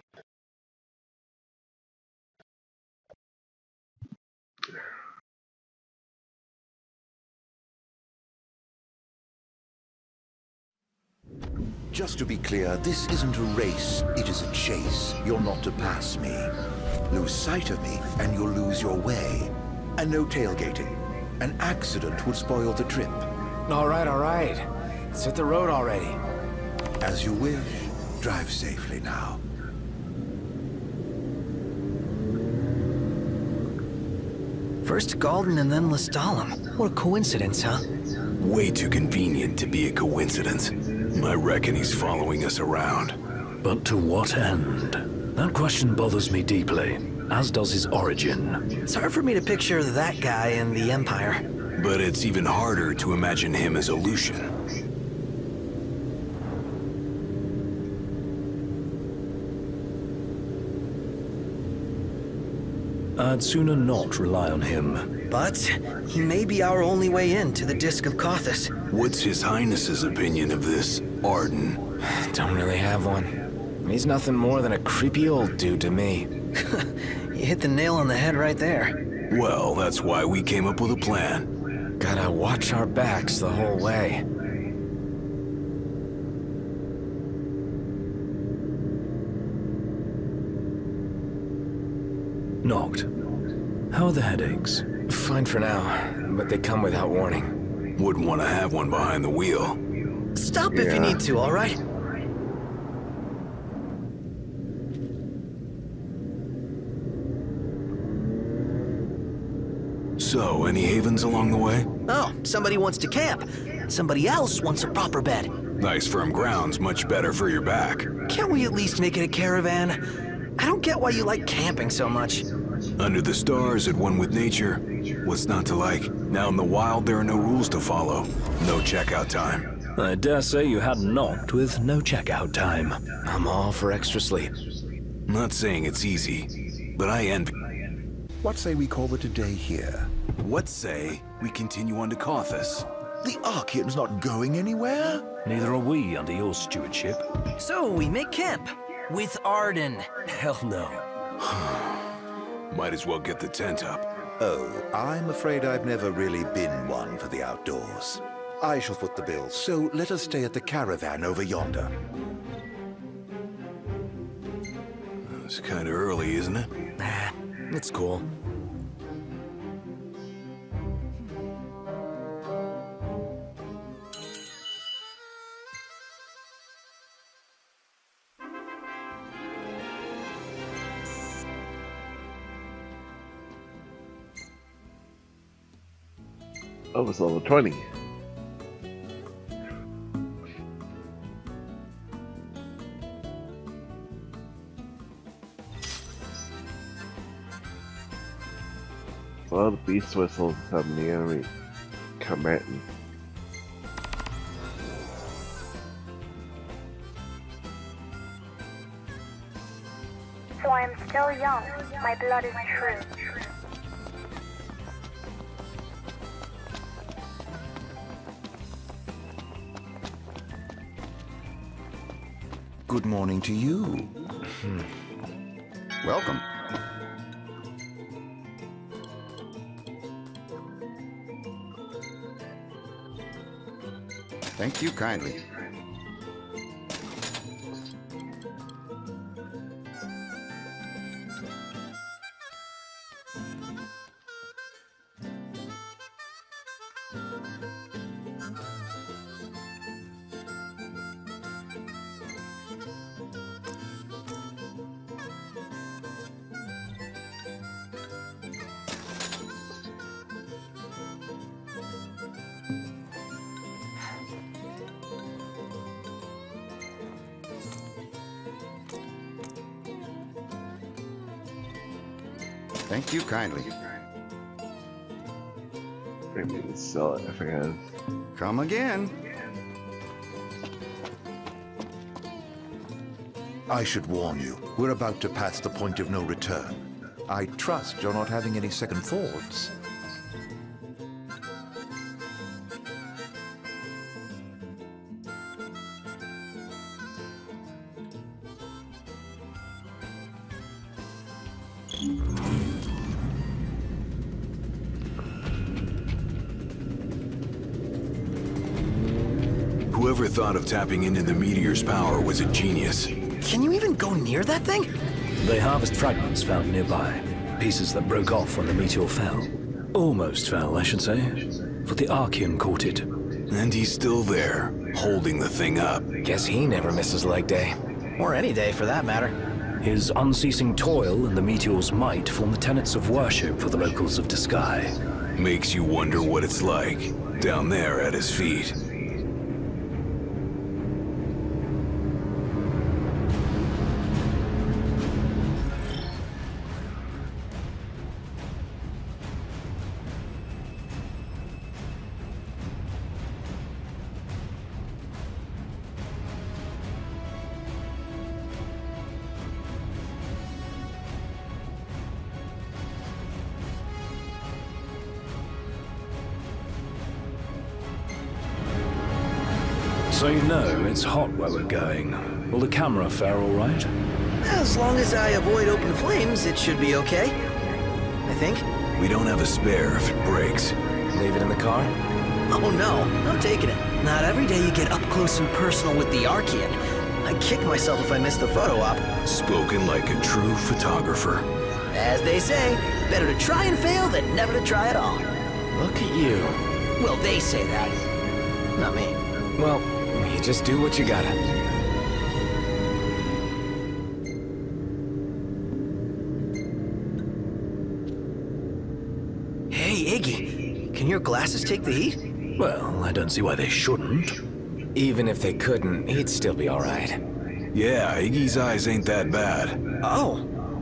Just to be clear, this isn't a race, it is a chase. You're not to pass me. Lose sight of me, and you'll lose your way. And no tailgating. An accident would spoil the trip. All right. Let's hit the road already. As you wish. Drive safely now. First Galden and then Lestalem. What a coincidence, huh? Way too convenient to be a coincidence. I reckon he's following us around. But to what end? That question bothers me deeply, as does his origin. It's hard for me to picture that guy in the Empire. But it's even harder to imagine him as a Lucian. I'd sooner not rely on him. But he may be our only way in to the Disc of Kothis. What's His Highness's opinion of this Arden? Don't really have one. He's nothing more than a creepy old dude to me. You hit the nail on the head right there. Well, that's why we came up with a plan. Gotta watch our backs the whole way. Noct. How are the headaches? Fine for now, but they come without warning. Wouldn't want to have one behind the wheel. Stop if you need to, all right? So, any havens along the way? Oh, somebody wants to camp. Somebody else wants a proper bed. Nice firm ground's much better for your back. Can't we at least make it a caravan? I don't get why you like camping so much. Under the stars, at one with nature. What's not to like? Now in the wild, there are no rules to follow. No checkout time. I dare say you had Noct with no checkout time. I'm all for extra sleep. Not saying it's easy, but I envy. What say we call it a day here? What say we continue on to Kothis? The Archean's not going anywhere. Neither are we under your stewardship. So we make camp with Arden. Hell no. Might as well get the tent up. Oh, I'm afraid I've never really been one for the outdoors. I shall foot the bill, so let us stay at the caravan over yonder. It's kind of early, isn't it? Nah, it's cool. Oh, it's level 20. Well, the beast whistles from the enemy combatant. So I am still young. My blood is true. Good morning to you. Welcome. Thank you kindly. Thank you kindly. Maybe we sell it if I can. Come again. I should warn you, we're about to pass the point of no return. I trust you're not having any second thoughts. Whoever thought of tapping into the meteor's power was a genius. Can you even go near that thing? They harvest fragments found nearby. Pieces that broke off when the meteor fell. Almost fell, I should say. For the Archean caught it. And he's still there, holding the thing up. Guess he never misses leg day. Or any day, for that matter. His unceasing toil and the meteor's might form the tenets of worship for the locals of Disgaea. Makes you wonder what it's like, down there at his feet. So you know it's hot where we're going. Will the camera fare all right? As long as I avoid open flames, it should be okay. I think. We don't have a spare if it breaks. Leave it in the car? Oh no, I'm taking it. Not every day you get up close and personal with the Archean. I'd kick myself if I missed the photo op. Spoken like a true photographer. As they say, better to try and fail than never to try at all. Look at you. Well, they say that. Not me. Well, you just do what you gotta. Hey, Iggy, can your glasses take the heat? Well, I don't see why they shouldn't. Even if they couldn't, he'd still be alright. Yeah, Iggy's eyes ain't that bad. Oh,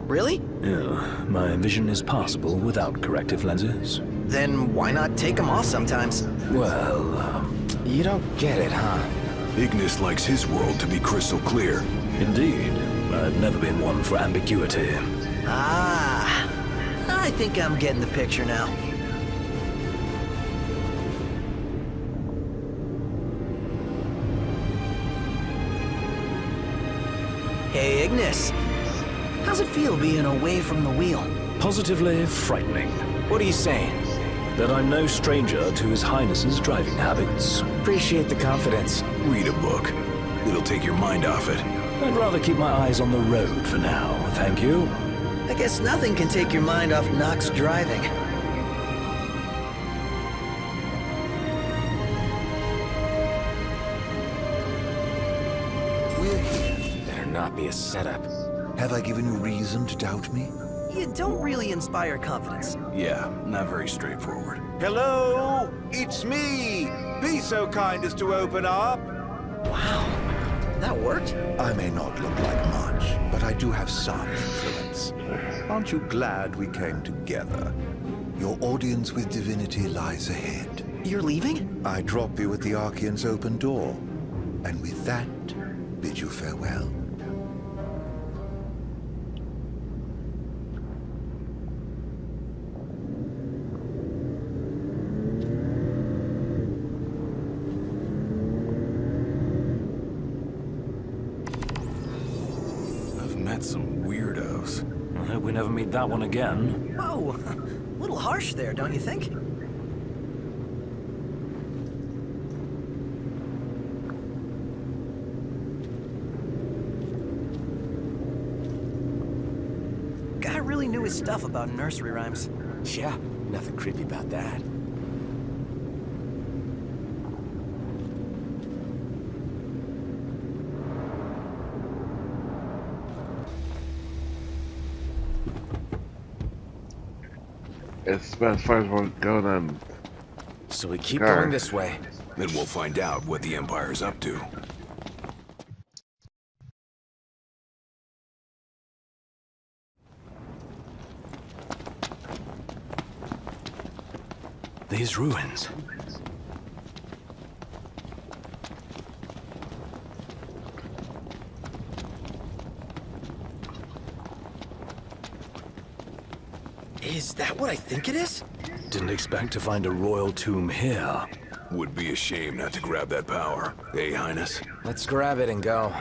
really? Yeah, my vision is passable without corrective lenses. Then why not take them off sometimes? Well, you don't get it, huh? Ignis likes his world to be crystal clear. Indeed. I've never been one for ambiguity. Ah, I think I'm getting the picture now. Hey, Ignis. How's it feel being away from the wheel? Positively frightening. What are you saying? That I'm no stranger to His Highness's driving habits. Appreciate the confidence. Read a book. It'll take your mind off it. I'd rather keep my eyes on the road for now, thank you. I guess nothing can take your mind off Nox driving. We're here. Better not be a setup. Have I given you reason to doubt me? You don't really inspire confidence. Yeah, not very straightforward. Hello? It's me! Be so kind as to open up. Wow. That worked? I may not look like much, but I do have some influence. Aren't you glad we came together? Your audience with divinity lies ahead. You're leaving? I drop you at the Archean's open door, and with that, bid you farewell. I've met some weirdos. I hope we never meet that one again. Whoa. A little harsh there, don't you think? Guy really knew his stuff about nursery rhymes. Yeah, nothing creepy about that. It's about as far as we're going on. So we keep Car. going this way. Then we'll find out what the Empire's up to. These ruins. Is that what I think it is? Didn't expect to find a royal tomb here. Would be a shame not to grab that power. Hey, Highness. Let's grab it and go.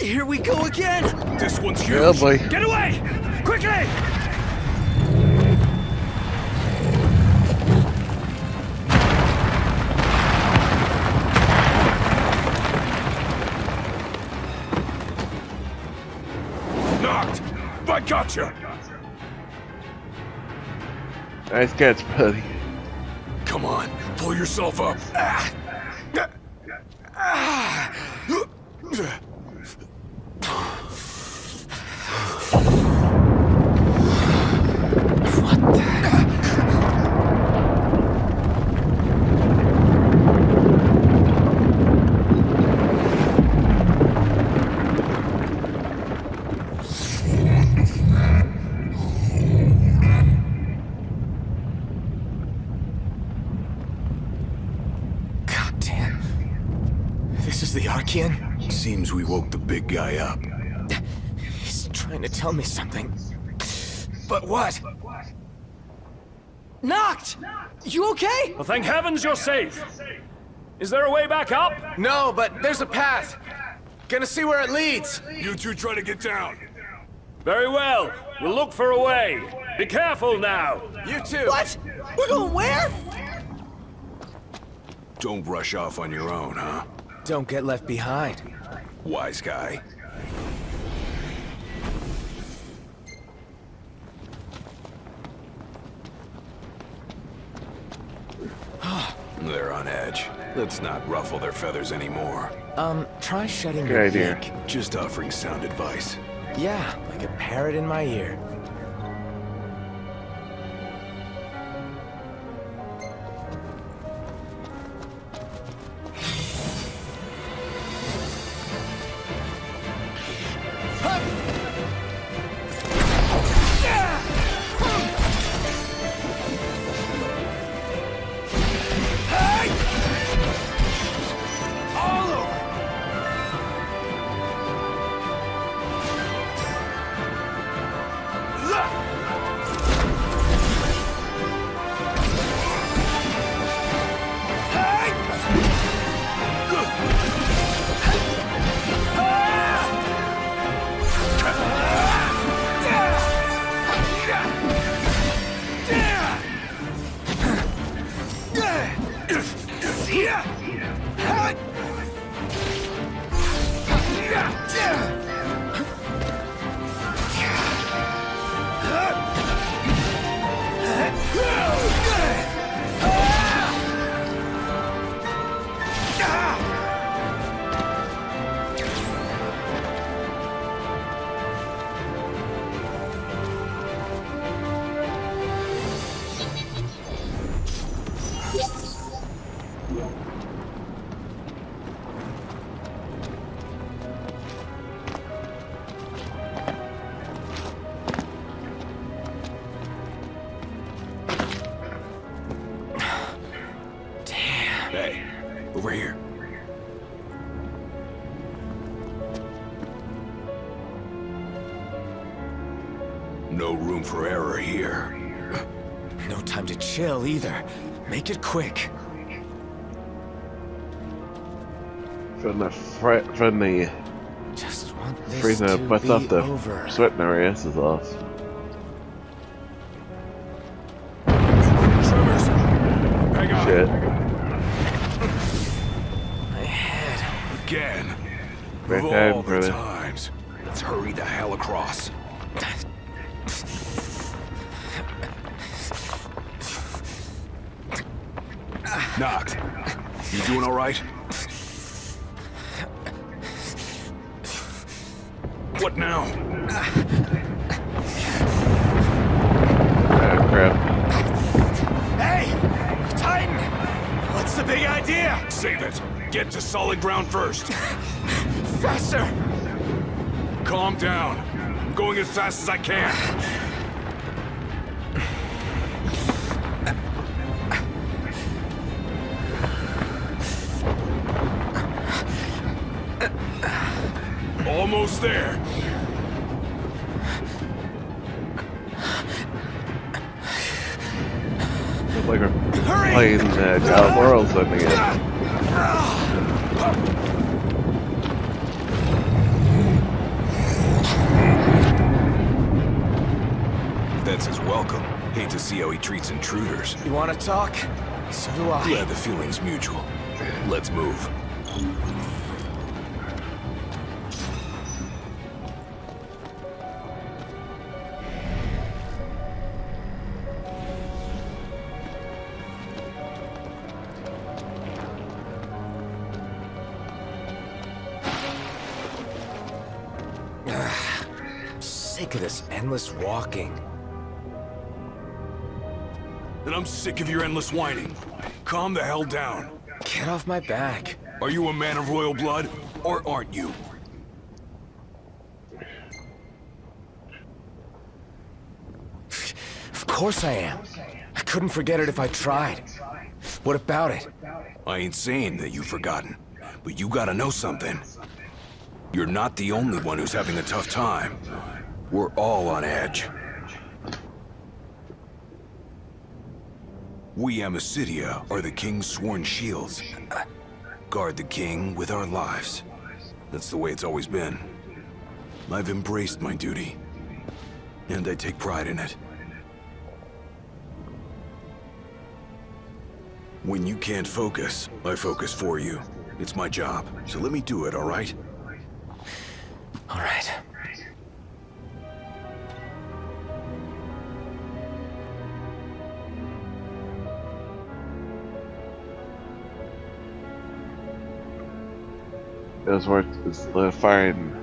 Here we go again! This one's huge. Oh boy. Get away! Quickly! Knocked! I gotcha! Nice catch, buddy. Come on, pull yourself up. God damn. This is the Archean? Seems we woke the big guy up. He's trying to tell me something. But what? Knocked! You okay? Well, thank heavens you're safe. Is there a way back up? No, but there's a path. Gonna see where it leads. You two try to get down. Very well. We'll look for a way. Be careful now. You too. What? We're going where? Don't rush off on your own, huh? Don't get left behind. Wise guy. They're on edge. Let's not ruffle their feathers anymore. Try shutting Good your idea. beak. Just offering sound advice. Yeah, like a parrot in my ear. No room for error here. No time to chill either. Make it quick. From the Just want this freezing to to bust be off the over. sweating our asses off. Tremors! Hang on! Shit. My head. Again! Right Of hand, all the brother. times. Let's hurry the hell across. Knocked. You doing all right? What now? Ah, crap. Hey! Titan! What's the big idea? Save it. Get to solid ground first. Faster! Calm down. I'm going as fast as I can. Almost there. Looks like we're playing Child Worlds again. That's his welcome. Hate to see how he treats intruders. You want to talk? So do I. Yeah, the feeling's mutual. Let's move. Sick of this endless walking. And I'm sick of your endless whining. Calm the hell down. Get off my back. Are you a man of royal blood, or aren't you? Of course I am. I couldn't forget it if I tried. What about it? I ain't saying that you've forgotten, but you gotta know something. You're not the only one who's having a tough time. We're all on edge. We Amicitia are the King's sworn shields. Guard the King with our lives. That's the way it's always been. I've embraced my duty, and I take pride in it. When you can't focus, I focus for you. It's my job, so let me do it, all right? All right. It was worth the firing.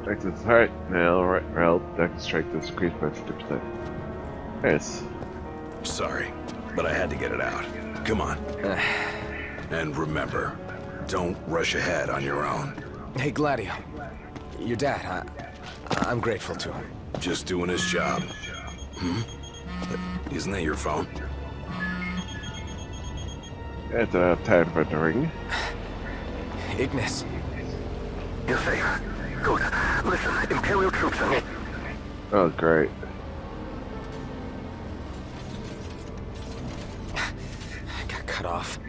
Strike this heart now, right? Well, that can strike this increased by 50%. Nice. Sorry, but I had to get it out. Come on. And remember, don't rush ahead on your own. Hey, Gladio. Your dad, I'm grateful to him. Just doing his job. Isn't that your phone? It's time for the ring. Ignis. You're safe. Good. Listen, Imperial troops are near. Oh, great. Got cut off.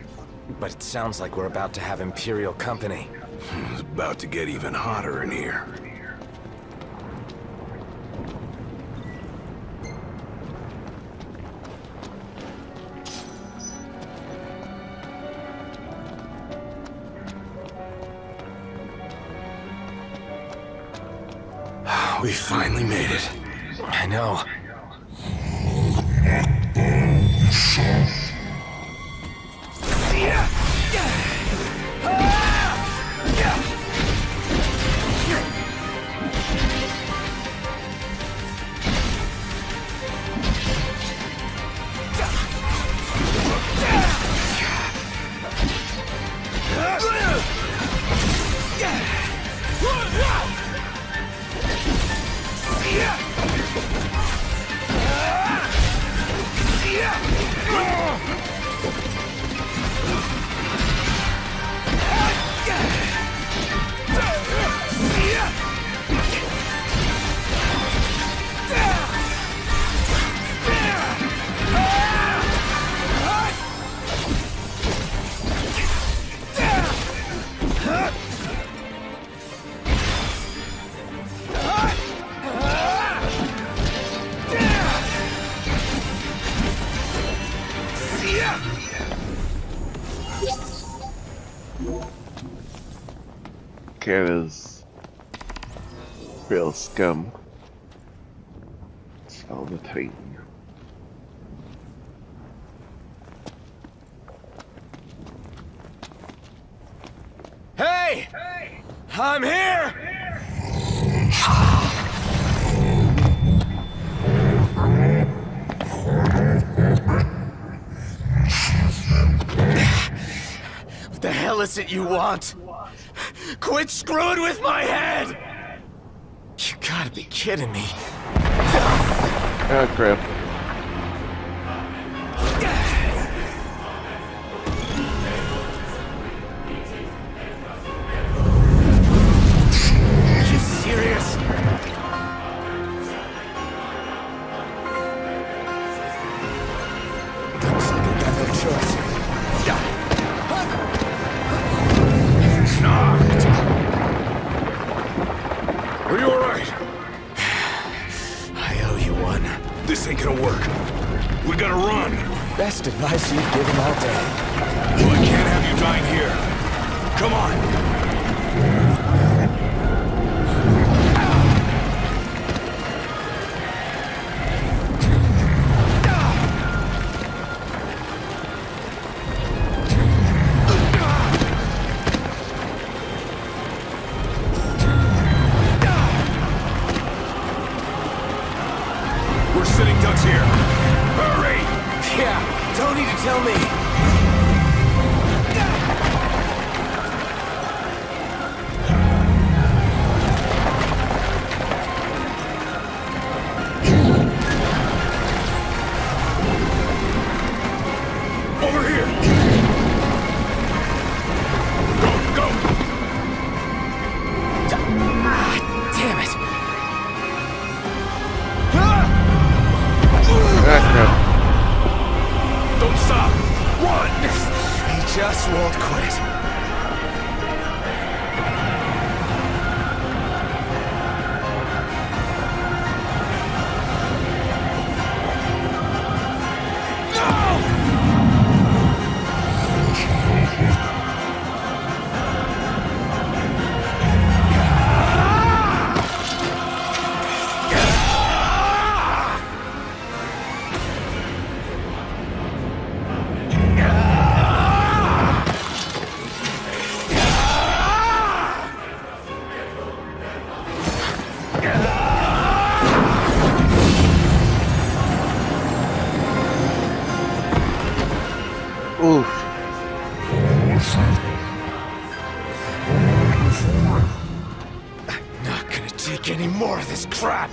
But it sounds like we're about to have Imperial company. It's about to get even hotter in here. We finally made it. I know. Yeah! can is real scum. It's all the time. Hey! I'm here! What the hell is it you want? Quit screwing with my head! You gotta be kidding me. Ah, crap. You serious? Looks like I got no choice. Knocked. Are you alright? I owe you one. This ain't gonna work. We gotta run. Best advice you've given all day. Well, I can't have you dying here. Come on. We're sitting ducks here. Hurry! Yeah, don't need to tell me. Over here! Go, go! Damn it. Ah, crap. Don't stop! Run! He just won't quit. Oof. Not gonna take any more of this crap.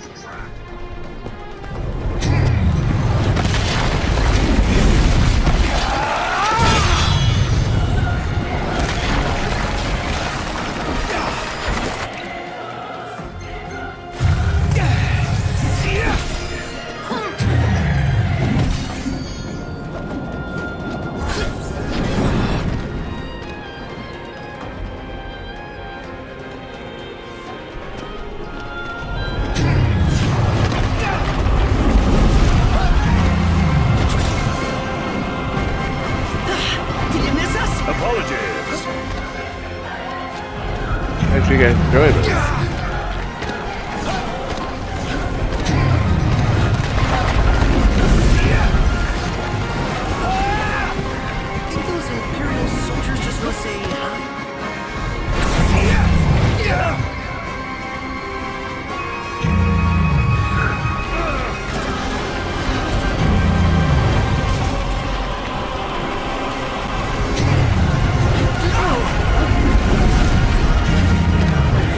Apologies. Hope you guys enjoyed it. Think those Imperial soldiers just want to say hi?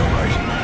Alright.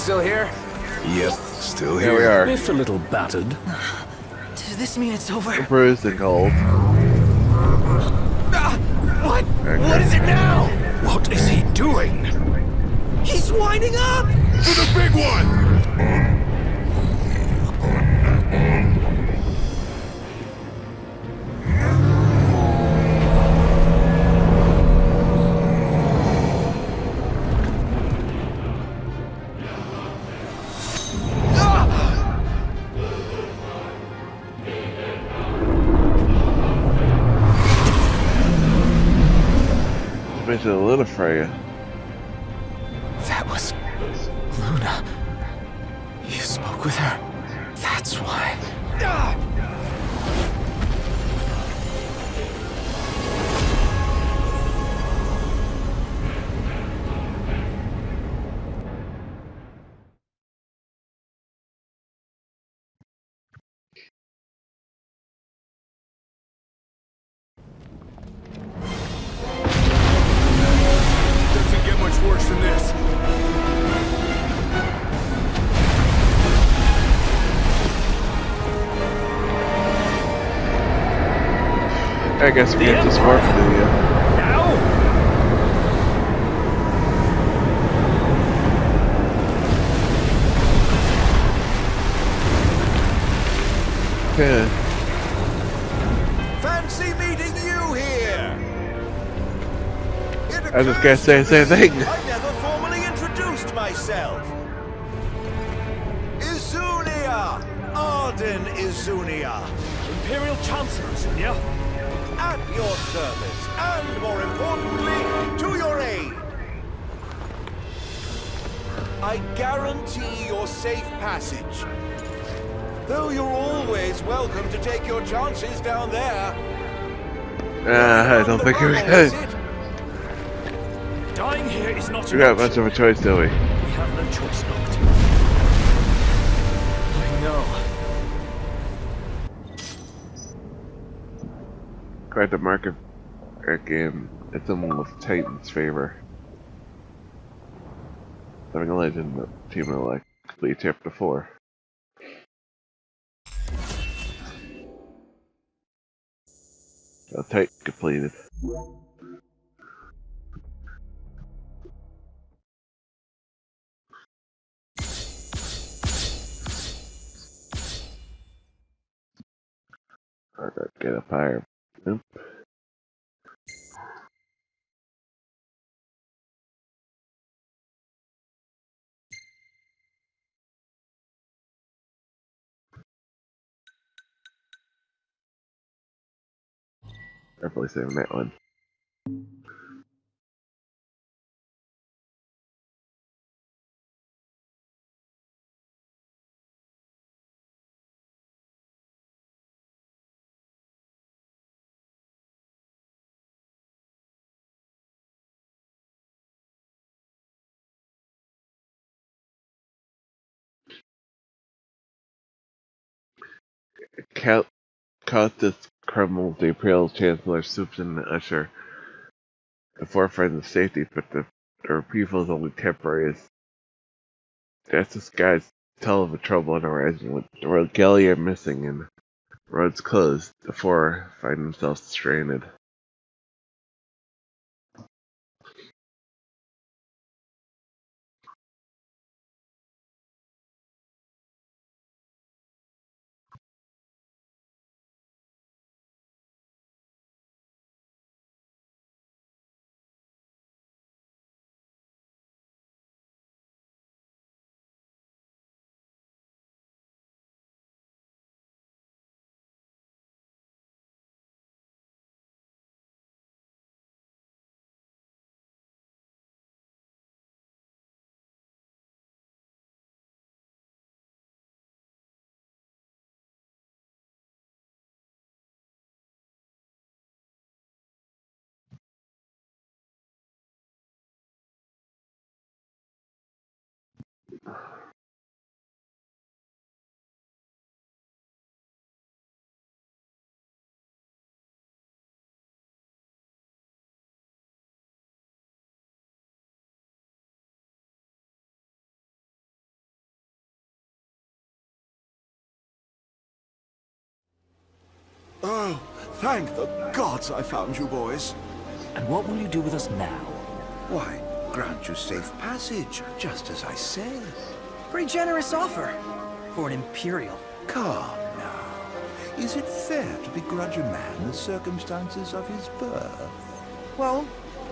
still here? Yep, still Here here. we are. If a little battered. Does this mean it's over? Bruised and cold. What? Okay. What is it now? What is he doing? He's winding up! For the big one! Makes it a little Freya. That was Luna. You spoke with her. That's why. Doesn't get much worse than this. I guess we get this work to do, yeah. Now? Okay. Fancy meeting you here! I just can't say the same thing. I never formally introduced myself. Izunia! Arden Izunia! Imperial Chancellor, Zunia. At your service, and more importantly, to your aid. I guarantee your safe passage. Though you're always welcome to take your chances down there. I don't think we Dying here is not got much of a choice, do we? We have no choice, Noct. I know. Quite the market game. It's in with Titan's favor. Having a legend that team of like complete chapter 4. Titan completed. I gotta get up higher. Nope. Definitely saving that one. Countess Crumble, the Imperial Chancellor, swoops in to usher the four friends of safety, but the reprieve is only temporary. That's this guy's tell of a trouble on the horizon with Regalia missing and roads closed. The four find themselves stranded. Oh, thank the gods I found you boys. And what will you do with us now? Why, grant you safe passage, just as I said. Pretty generous offer for an Imperial. Calm now. Is it fair to begrudge a man the circumstances of his birth? Well,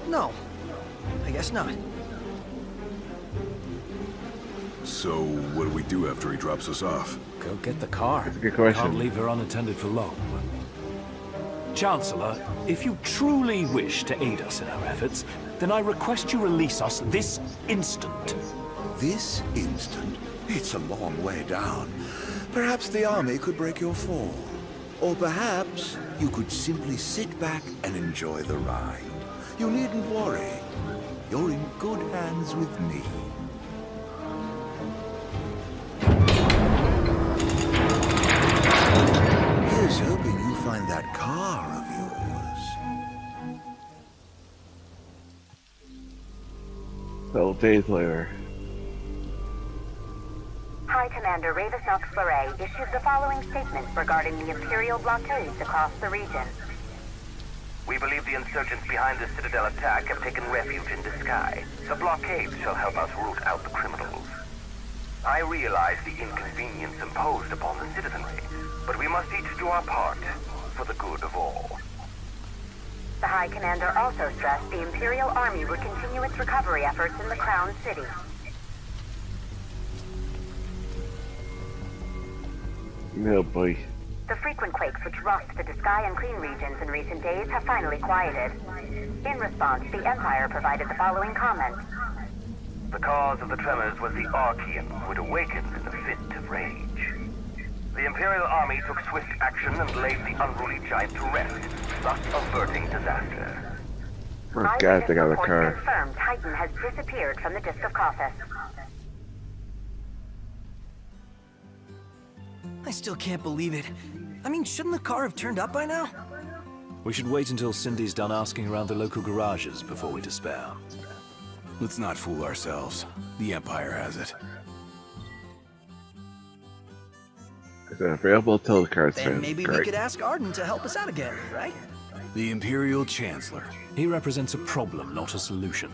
no. I guess not. So, what do we do after he drops us off? Go get the car. That's a good question. Can't leave her unattended for long. Chancellor, if you truly wish to aid us in our efforts, then I request you release us this instant. This instant? It's a long way down. Perhaps the army could break your fall. Or perhaps you could simply sit back and enjoy the ride. You needn't worry. You're in good hands with me. Here's hoping you find that car of yours. Several days later. High Commander Ravis Nox Fleury issued the following statement regarding the Imperial blockades across the region. We believe the insurgents behind the Citadel attack have taken refuge in Disguise. The blockades shall help us root out the criminals. I realize the inconvenience imposed upon the citizenry, but we must each do our part for the good of all. The High Commander also stressed the Imperial Army would continue its recovery efforts in the Crown City. Oh boy. The frequent quakes which rocked the Disguise and Clean regions in recent days have finally quieted. In response, the Empire provided the following comment. The cause of the tremors was the Archean, who had awakened in a fit of rage. The Imperial Army took swift action and laid the unruly giant to rest, thus averting disaster. Oh god, they got a Reports car. confirmed Titan has disappeared from the Disc of Kothis. I still can't believe it. I mean, shouldn't the car have turned up by now? We should wait until Cindy's done asking around the local garages before we despair. Let's not fool ourselves. The Empire has it. Is it available till the car's Then finished? maybe we Great. could ask Arden to help us out again, right? The Imperial Chancellor. He represents a problem, not a solution.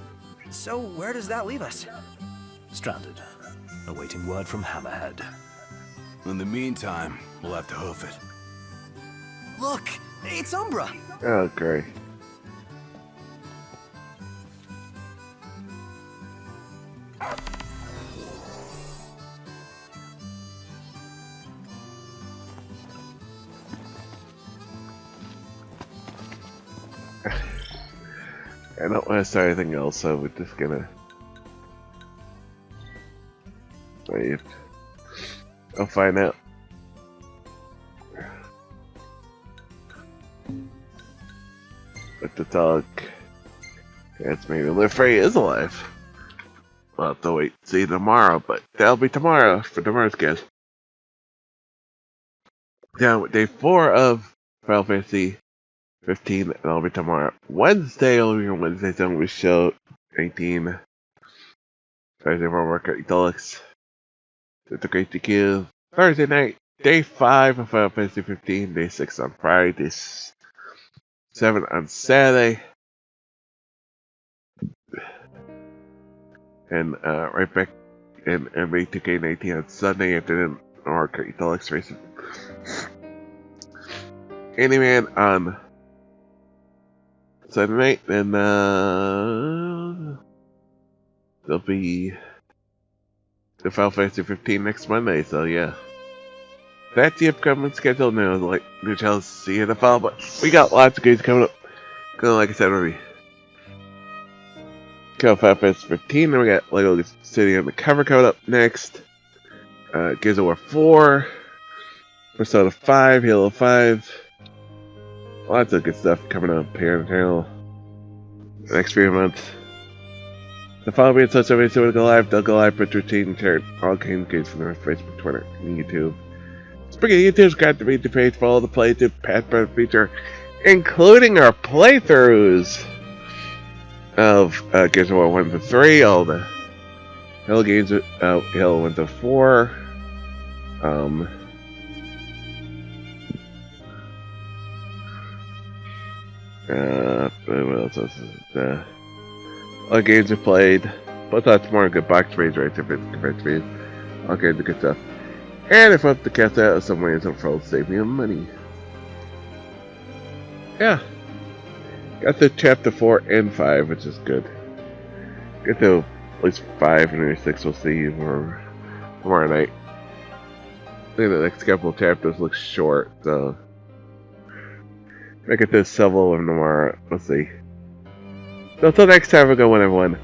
So where does that leave us? Stranded, awaiting word from Hammerhead. In the meantime, we'll have to hoof it. Look, it's Umbra. Oh, great. I don't want to start anything else, so we're just gonna wait. I'll find out. But the dog, it's maybe Lefray is alive. We'll have to wait and see tomorrow, but that'll be tomorrow for tomorrow's guest. Down with day 4 of Final Fantasy 15, and I'll be tomorrow. Wednesday, I'll be on Wednesday, so we show 19. Thursday, more work at Deluxe. It's a great DQ. Thursday night, day 5 of Final Fantasy 15, day 6 on Friday, day 7 on Saturday. And right back in NBA 2K19 on Sunday afternoon, or Deluxe Racing. Candyman on Sunday night, and there'll be the Final Fantasy 15 next Monday, so yeah. That's the upcoming schedule now, like new channels see in the fall, but we got lots of games coming up. Like I said already. Final Fantasy 15, then we got Lego City on the cover coming up next. Gears of War 4, Persona 5, Halo 5. Lots of good stuff coming up here on the channel the next few months. So follow me on social media, so go live, they'll go live, put routine, and share all games from their Facebook, Twitter, and YouTube. Speaking of YouTube, subscribe to the page, follow the playthrough, past part feature, including our playthroughs of Gears of War 1 to 3, all the Halo games, Halo 1 to 4, What else is all games are played, but that's more good box trades right compared to me. All kinds of good stuff. And if I have to catch that some ways for save me money. Yeah. Got to chapter 4 and 5, which is good. Get to at least 5 and maybe 6 we'll see tomorrow night. I think the next couple of chapters look short, so I get to several of them tomorrow. Let's see. So until next time, we'll go, everyone.